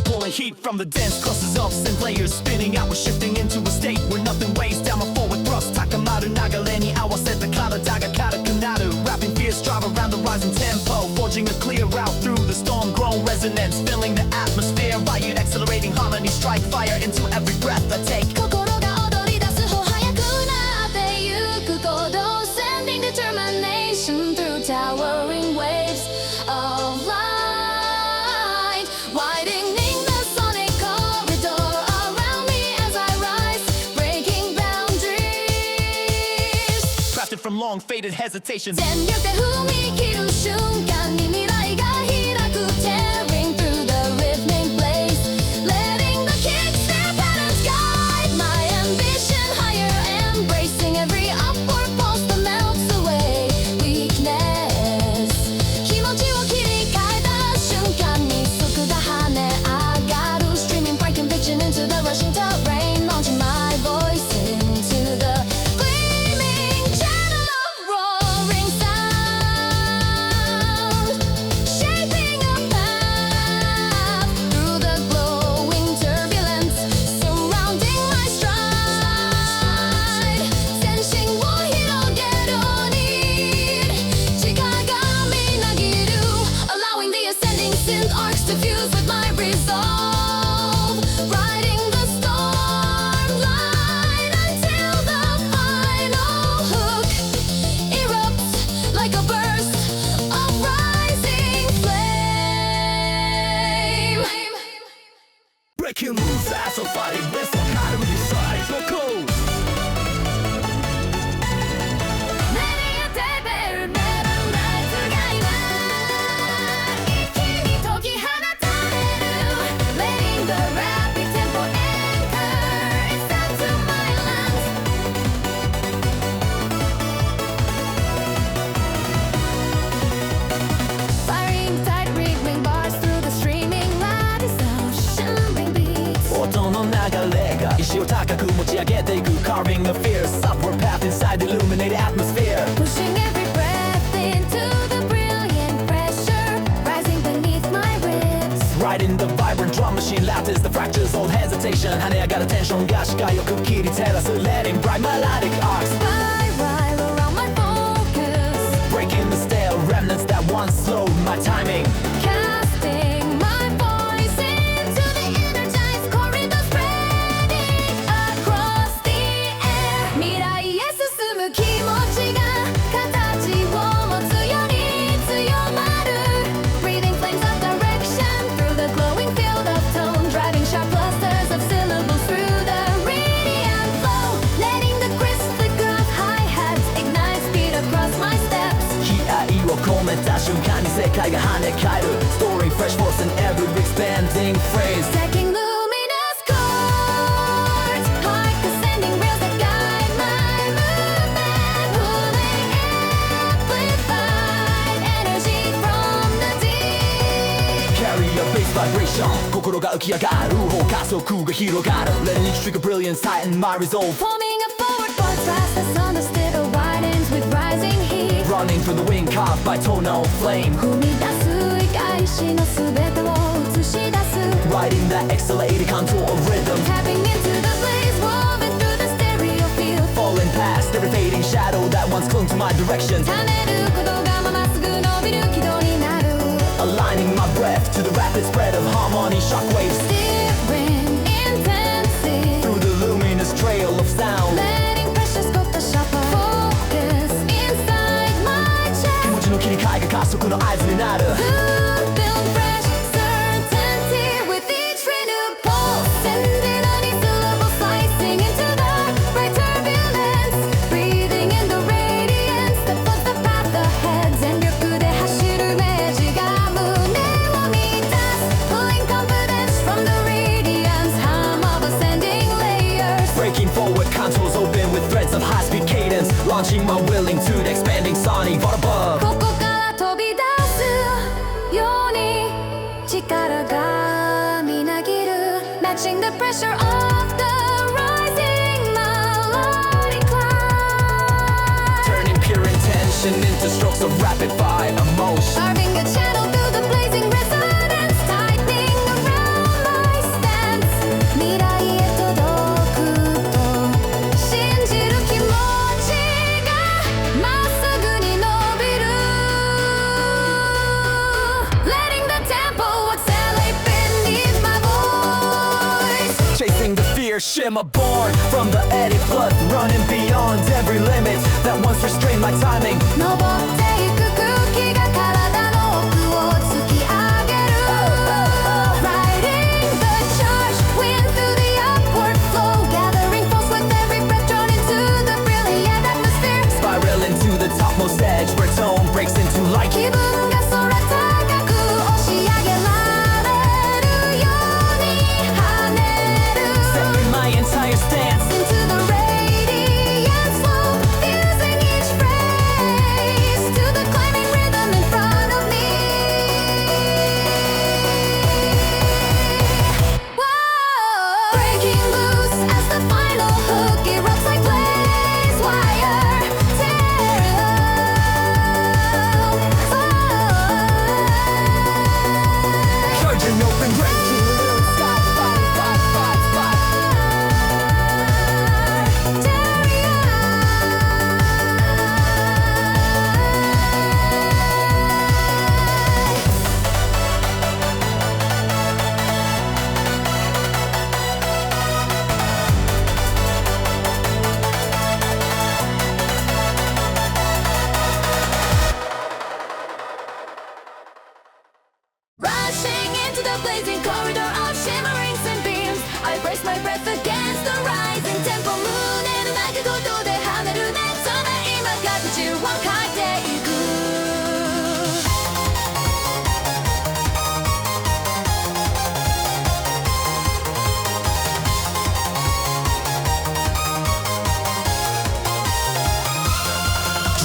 Speaker 1: Pulling heat from the dense clusters of synth layers Spinning out, we're shifting into a state Where nothing weighs down my forward thrust 高まる流れに合わせた体が軽くなる Rapping fierce drive around the rising tempo Forging a clear route through the storm-grown resonance Filling the atmosphere Riot accelerating harmony Strike fire into every breath I take
Speaker 2: 心が踊り出す歩速くなってゆく鼓動 Sending determination through towering waves of light Widening the sonic corridor around me as I rise Breaking boundaries
Speaker 1: Crafted from long-faded hesitation
Speaker 2: 全力で踏み切る瞬間に未来が開く Tearing through the rhythmic blaze Letting the kick snare patterns guide my ambition higher Embracing every upward pulse that melts away weakness 気持ちを切り替えた瞬間に速が跳ね上がる Streaming bright conviction into the rushing terrain Launching my voice into the gleaming channel of roaring sound
Speaker 1: Charting a fierce upward path inside the illuminated atmosphere.
Speaker 2: Pushing every breath into the brilliant pressure rising beneath my ribs.
Speaker 1: Riding the vibrant drum machine, laughter is the fractures, old hesitation.華やがるテンションが視界をくっきり照らす Letting bright melodic arcs
Speaker 2: Spiral around my focus,
Speaker 1: breaking the stale remnants that once slowed my timing.
Speaker 2: casting my voice into the energized corridor, spreading across the air. 未来へ進む気持ちが形を持つより強まる Breathing flames of direction through the glowing field of tone, driving sharp clusters of syllables through the radiant flow, letting the crisp flicker of hi-hats ignite speed across my steps.
Speaker 1: 気合を込めた瞬間に世界が跳ね返る Storing fresh force in every expanding phrase.
Speaker 2: Stacking luminous chords, like ascending rails that guide my movement, pulling amplified energy from the deep.
Speaker 1: Carry a bass vibration 心が浮き上がる方加速が広がる Letting each trigger brilliance heighten my resolve.
Speaker 2: Forming a forward force fast as sun the still widens with rising heat.
Speaker 1: Running through the wind caught by tonal flame.
Speaker 2: 踏み出す意外しのすべてを映し出す
Speaker 1: Riding that accelerated contour of rhythm.
Speaker 2: Tapping into the blaze woven through the stereo field.
Speaker 1: Falling past every fading shadow that once clung to my direction.
Speaker 2: 跳ねる鼓動がまっすぐ伸びる軌道になる
Speaker 1: Aligning my breath to the rapid spread of harmony shockwaves.
Speaker 2: Steering intensity,
Speaker 1: Through the luminous trail of sound.
Speaker 2: letting pressure sculpt the sharper focus inside my
Speaker 1: 気
Speaker 2: chest.
Speaker 1: 持ちの切り替えが加速の合図になる
Speaker 2: Build fresh certainty with each renewed pulse, sending any syllable slicing into the bright turbulence, breathing in the radiance that floods the path ahead. 全力で走るイメージが胸を満たす Pulling confidence from the radiance, hum of ascending layers.
Speaker 1: Breaking forward contours open with threads of high-speed cadence. Launching my will into the expanding sonic vault above.
Speaker 2: ここから飛び出すように力がみなぎる Matching the pressure of the rising melodic cloud,
Speaker 1: Turning pure intention into strokes of rapid fire emotion.
Speaker 2: carving a channel through the blazing resonance, tightening around my stance. 未来へ届くと信じる気持ちがまっすぐに伸びる Letting the tempo accelerate beneath my voice.
Speaker 1: Chasing the fear shimmer born from the eddy flood. Running beyond every limit that once restrained my timing.
Speaker 2: 登ってゆく空気が体の奥を突き上げる Riding the charge, wind through the upward flow, gathering force with every breath drawn into the brilliant atmosphere.
Speaker 1: Spiraling to the topmost edge where tone breaks into light.
Speaker 2: 気分が空高く押し上げられるように跳ねる
Speaker 1: Setting my entire stance.
Speaker 2: Into the radiant flow, fusing each phrase,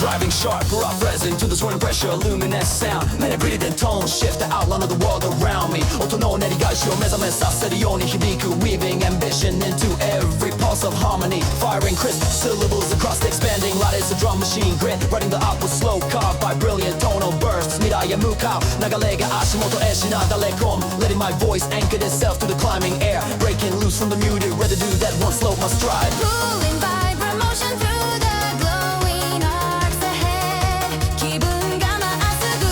Speaker 1: Driving sharper up resin to the swirling pressure, luminous sound. Man, I breathe and tone shift the outline of the world around me. 音の練り返しを目覚めさせるように響く Weaving ambition into every pulse of harmony. Firing crisp syllables across the expanding light is a drum machine grit. Writing the output slow carved by brilliant tonal bursts. 未来へ向かう流れが足元へしなだれ込む Letting my voice anchor itself to the climbing air. Breaking loose from the muted, ready to do that one slope my stride.
Speaker 2: Pulling vibrant motion through the glowing arcs ahead 気分がまっすぐ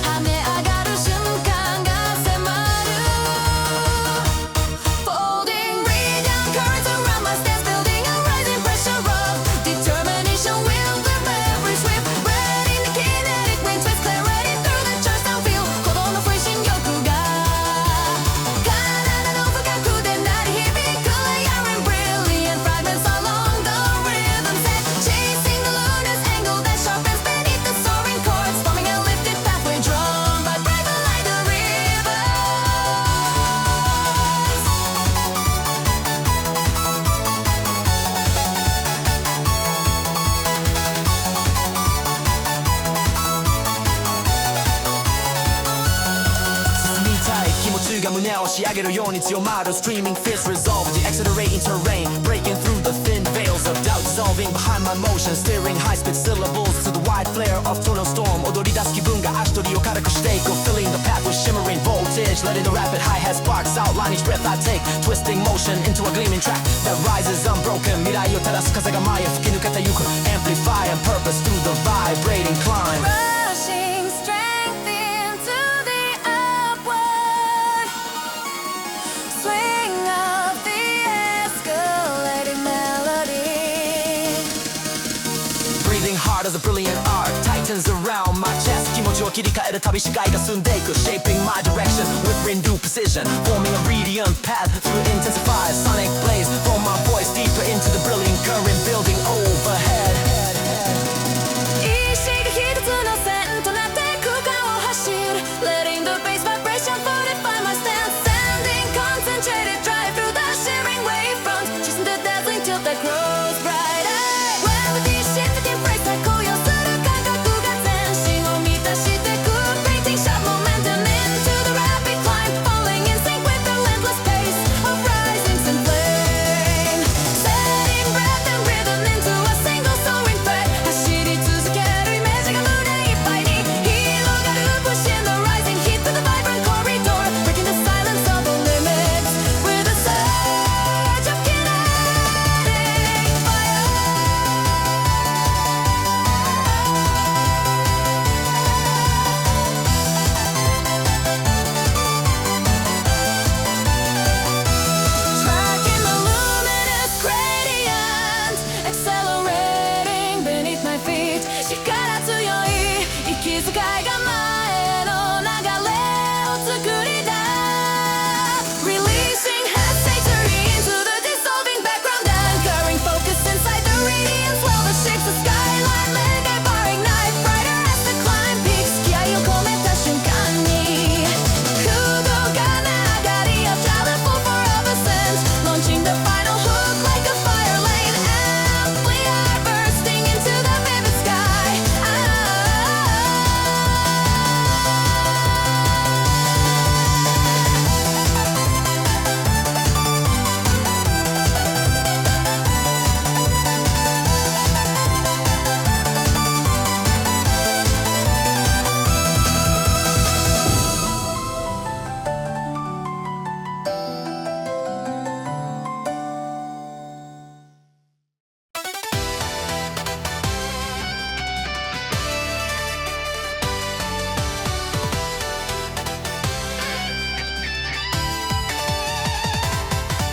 Speaker 2: 跳ね上がる瞬間が迫る Folding radiant currents around my stance Building a rising pressure of determination Will flip every swift Ready the kinetic wind twist Clarity through the charts down feel 鼓動の不意心欲が体の深くで鳴り響く Layering brilliant fragments along the rhythm set Chasing the luminous angle that sharpens beneath the soaring chords Forming a lifted pathway drawn by brave like the rivers
Speaker 1: 進みたい気持ちが胸を押し上げるように強まる Streaming fierce resolve the accelerating terrain Breaking through the thin veils of doubt Dissolving behind my motion Steering high speed syllables to the wide flare of tonal storm 踊り出す気分が足取りを軽くしていく Filling the path with shimmering voltage Letting the rapid hi-hat sparks outline each breath I take Twisting motion into a gleaming track That rises unbroken 未来を照らす風が前へ吹き抜けてゆく Amplify and purpose through the vibrating climb
Speaker 2: Rushing strength into the upward Swing of the escalating melody
Speaker 1: Breathing hard as a brilliant arc Tightens around my chest 気持ちを切り替える旅視界が進んでいく Shaping my direction with renewed precision Forming a radiant path through intensified sonic blaze From my voice deeper into the brilliant current Building overhead
Speaker 2: 意識が一つの線となって空間を走る Letting the bass vibration fortify my stance Sending concentrated drive through the shimmering wavefront Chasing the dazzling tilt that grows brighter Gravity shifting breaks 最高揚する感覚が全身を満たしてく Painting sharp momentum into the rapid climb Falling in sync with the limitless pace of risings in flame Setting breath and rhythm into a single soaring thread 走り続けるイメージが胸いっぱいに広がる Pushing the rising heat through the vibrant corridor Breaking the silence of the limits With a surge of kinetic fire Tracking the luminous gradient Accelerating beneath my feet 力強い息遣いが前の流れを作り出 Releasing hesitation into the dissolving background Anchoring focus inside the radiance While the shakes the skyline Make a bar ignite Brighter as the climb peaks 気合を込めた瞬間に空洞が流り A talent full for of ascent Launching the final hook like a firelane Amplifier bursting into the vivid sky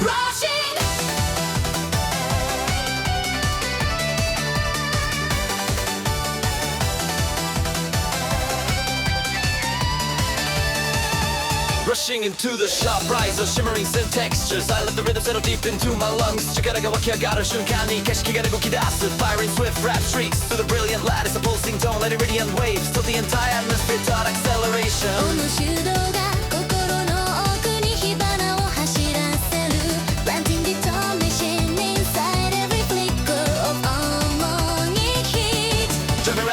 Speaker 2: Rushing
Speaker 1: Rushing into the sharp rise of shimmering synth textures I let the rhythm settle deep into my lungs 力が湧き上がる瞬間に景色が動き出す Firing swift rap streaks through the brilliant lattice A pulsing tone, letting radiant waves Till the entire atmosphere taught acceleration
Speaker 2: この手動が心の奥に火花を走らせる Planting determination inside every flicker of harmonic heat
Speaker 1: Driving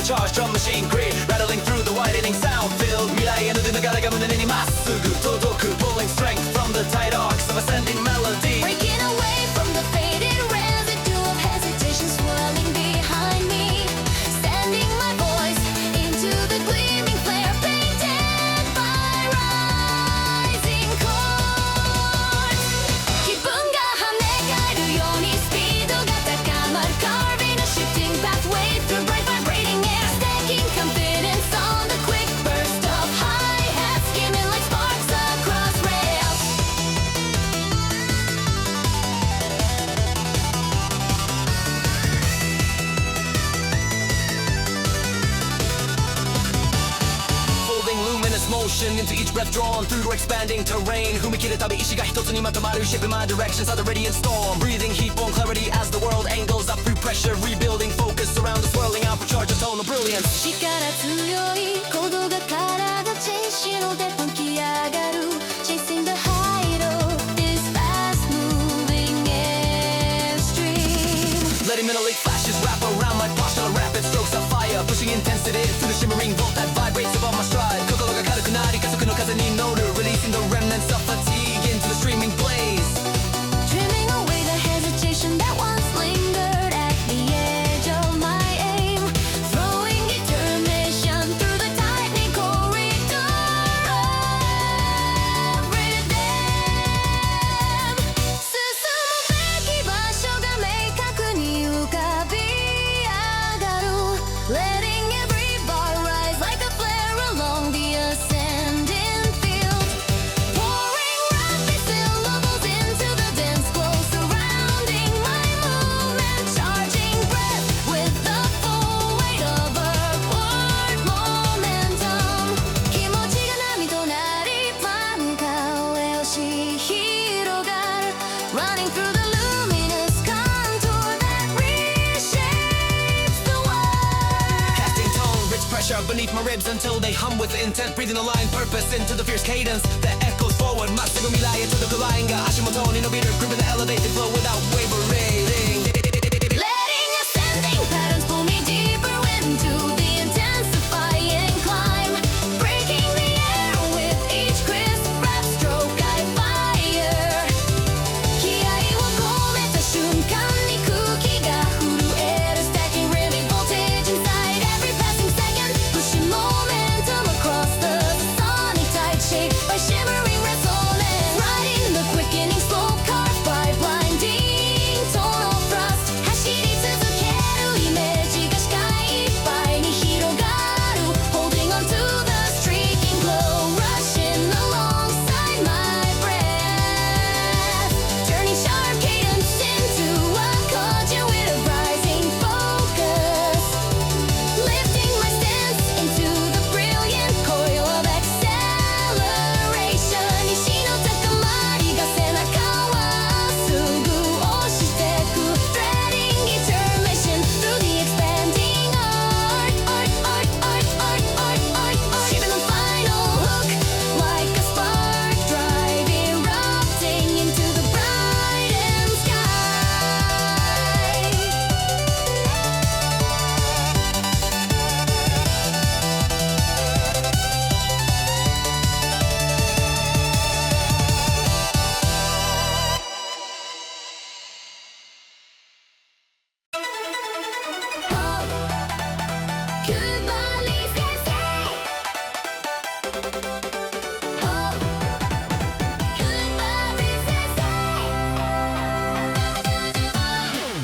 Speaker 1: Supercharged drum machine grid Rattling through the widening sound filled 未来への流れが胸にまっすぐ届く Pulling strength from the tight arcs of ascending melody
Speaker 2: Breaking away from the faded residue of hesitation swirling behind me Sending my voice into the gleaming flare Painted by rising chords 気分が跳ね返るようにスピードが高まる Carving a shifting pathway through bright vibrating air Stacking confidence on the quick burst of hi-hats Skimming like sparks across rails
Speaker 1: Folding luminous motion into each breath drawn through expanding terrain 踏み切るたび石が一つにまとまる Shaping my directions of the radiant storm Breathing heat on clarity as the world angles up through pressure Rebuilding focus around the swirling outcharge of tonal brilliance
Speaker 2: 力強い鼓動が体チェイシのでfunky上がる Chasing the height of this fast moving airstream
Speaker 1: Letting metallic flashes wrap around my posture Rapid strokes of fire Pushing intensity through the shimmering vault that vibrates above my stride 心が軽くなり加速の風に乗る Releasing the remnants of fatigue into the streaming blaze
Speaker 2: Trimming away the hesitation that once lingered at the edge of my aim Throwing determination through the tightening corridor of rhythm 進むべき場所が明確に浮かび上がる Letting every bar rise like a flare along the ascending field Pouring rapid syllables into the dense glow surrounding my movement Charging breath with the full weight of upward momentum 気持ちが波となり真下上押し広がる Running through the luminous contour that reshapes the world
Speaker 1: Casting tone, rich pressure beneath my ribs until they hum with intent Breathing a line purpose into the fierce cadence that echoes forward まっすぐ未来へ届くラインが足元に伸びる Gripping the elevated flow without wavering
Speaker 2: Letting ascending patterns pull me deeper into the intensifying climb Breaking the air with each crisp rap stroke I fire 気合を込めた瞬間に空気が震える Stacking really voltage inside every passing second Pushing momentum across the sonic tide Shaped by shimmering resonance Riding the quickening slow carved by blinding tonal thrust 走り続けるイメージが視界いっぱいに広がる Holding on to the streaking glow Rushing alongside my breath Turning sharp cadence into a conduit of rising focus Lifting my stance into the brilliant coil of acceleration 石の高まりが背中はすぐ押してく Threading determination through the expanding art Shipping the final hook like a spark drive erupting into the brightened sky Goodbye, sensei. Goodbye,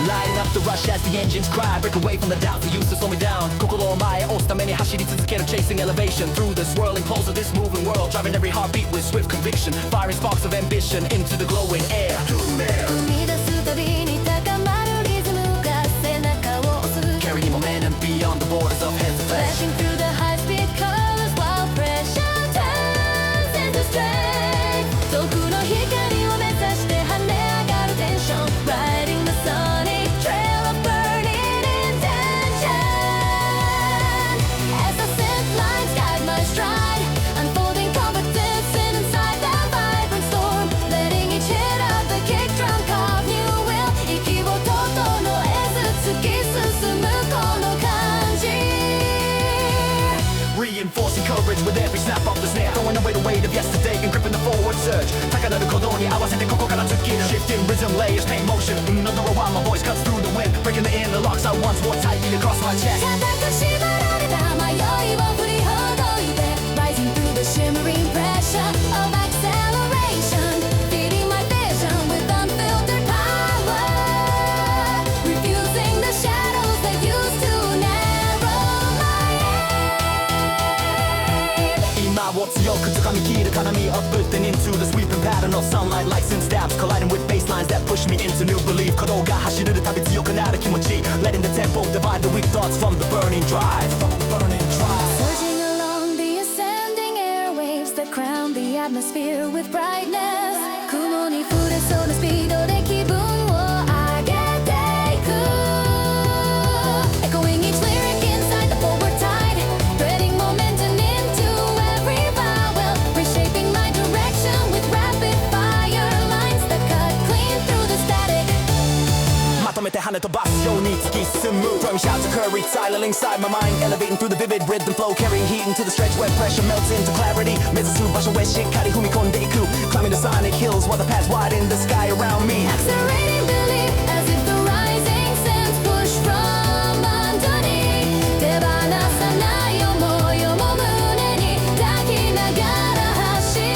Speaker 1: Lighting up the rush as the engines cry Break away from the doubt that used to slow me down 心を前へ押すために走り続ける Chasing elevation through the swirling pulse of this moving world Driving every heartbeat with swift conviction Firing sparks of ambition into the glowing air
Speaker 2: 生み出すたびに高まるリズムが背中を押す
Speaker 1: Carrying momentum beyond the borders of hesitation
Speaker 2: Flashing through the high-speed colors while pressure turns into strength 遠くの光を目指して跳ね上がるテンション Riding the sonic trail of burning intention As the scent lines guide my stride
Speaker 1: locks I once wore tightly across my chest
Speaker 2: 固く縛られた迷いを振りほどいて Rising through the shimmering pressure of acceleration Feeding my vision with unfiltered power Refusing the shadows that used to narrow my aim
Speaker 1: 今を強く掴み切る絡み Uplifting into the sweeping pattern of sunlight Lights and stabs colliding with baselines that push me into new belief 鼓動が走るたび強くなる気持ち Letting the tempo divide the weak thoughts from the burning drive
Speaker 2: Surging along the ascending airwaves that crown the atmosphere with brightness 雲に触れそうなスピードで気分を上げていく Echoing each lyric inside the forward tide Spreading momentum into every vowel Reshaping my direction with rapid fire lines that cut clean through the static
Speaker 1: まとめて跳ね飛ばすように突き進む Throwing shouts of courage silent inside my mind Elevating through the vivid rhythm flow Carrying heat into the stretch where pressure melts into clarity 目指す場所へしっかり踏み込んでいく Climbing the sonic hills while the paths widen the sky around me
Speaker 2: Accelerating belief as if the rising sands push from underneath 手放さない想いをも胸に抱きながら走る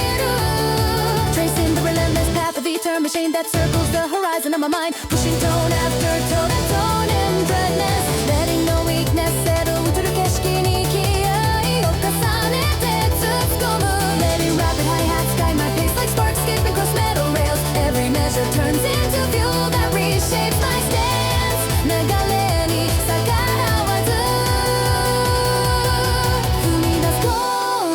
Speaker 2: Tracing the relentless path of eternal machine that circles the horizon of my mind Pushing tone after tone and tone and dreadness Letting no weakness settle 映る景色に気合を重ねて突っ込む Letting rapid hi-hats guide my pace like sparks skipping cross metal rails Every measure turns into fuel that reshapes my stance 流れに逆らわず踏み出すこ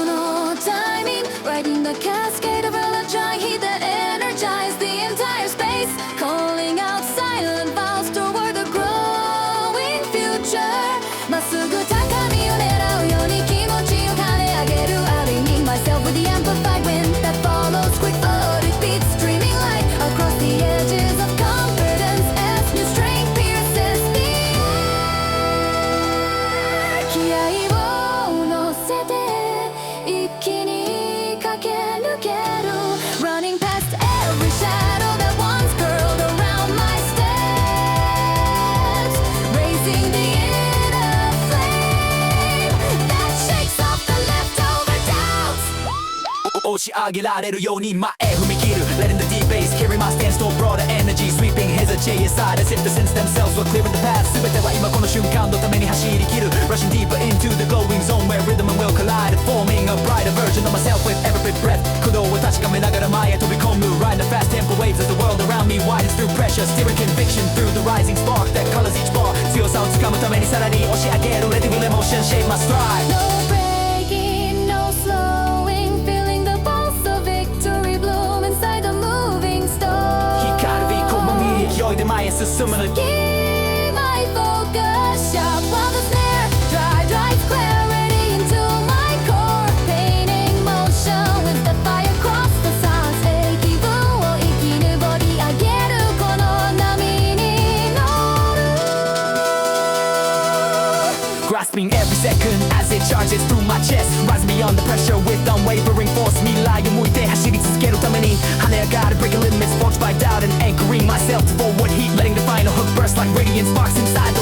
Speaker 2: のタイミング Riding the cascade of electron heat that energizes the entire space Calling out silent vows toward the growing future まっすぐ高みを狙うように気持ちを跳ね上げる Aligning myself with the amplified wind that follows quick flooded beats Streaming light across the edges of confidence as new strength pierces the air 気合を乗せて一気に駆け抜ける Running past every shadow that once curled around my steps Raising the inner flame that shakes off the leftover doubts
Speaker 1: 押し上げられるように前踏み切る Letting the deep bass carry my stance to broader energy Sweeping hesitate aside as if the sense themselves were clearing the path 全ては今この瞬間のために走り切る Rushing deeper into the glowing zone where rhythm and will collide Forming a brighter version of myself with every breath 鼓動を確かめながら前へ飛び込む Ride the fast tempo waves as the world around me widens through pressure Steering conviction through the rising spark that colors each bar 強さをつかむためにさらに押し上げる Letting the emotion shape my stride
Speaker 2: No breaking, no slowing Feeling the pulse of victory bloom inside the moving storm
Speaker 1: 光る込み勢いで前へ進むの
Speaker 2: Keep my focus sharp while the snare drives clarity into my core Painting motion with the fire across the suns 気分を生きるボディ上げるこの波に乗る
Speaker 1: Grasping every second as it charges through my chest Rise beyond the pressure with unwavering force 未来を向いて走り続けるために跳ね上がる breaking limits forged by doubt and anchoring myself to forward heat Letting the final hook burst like radiant sparks inside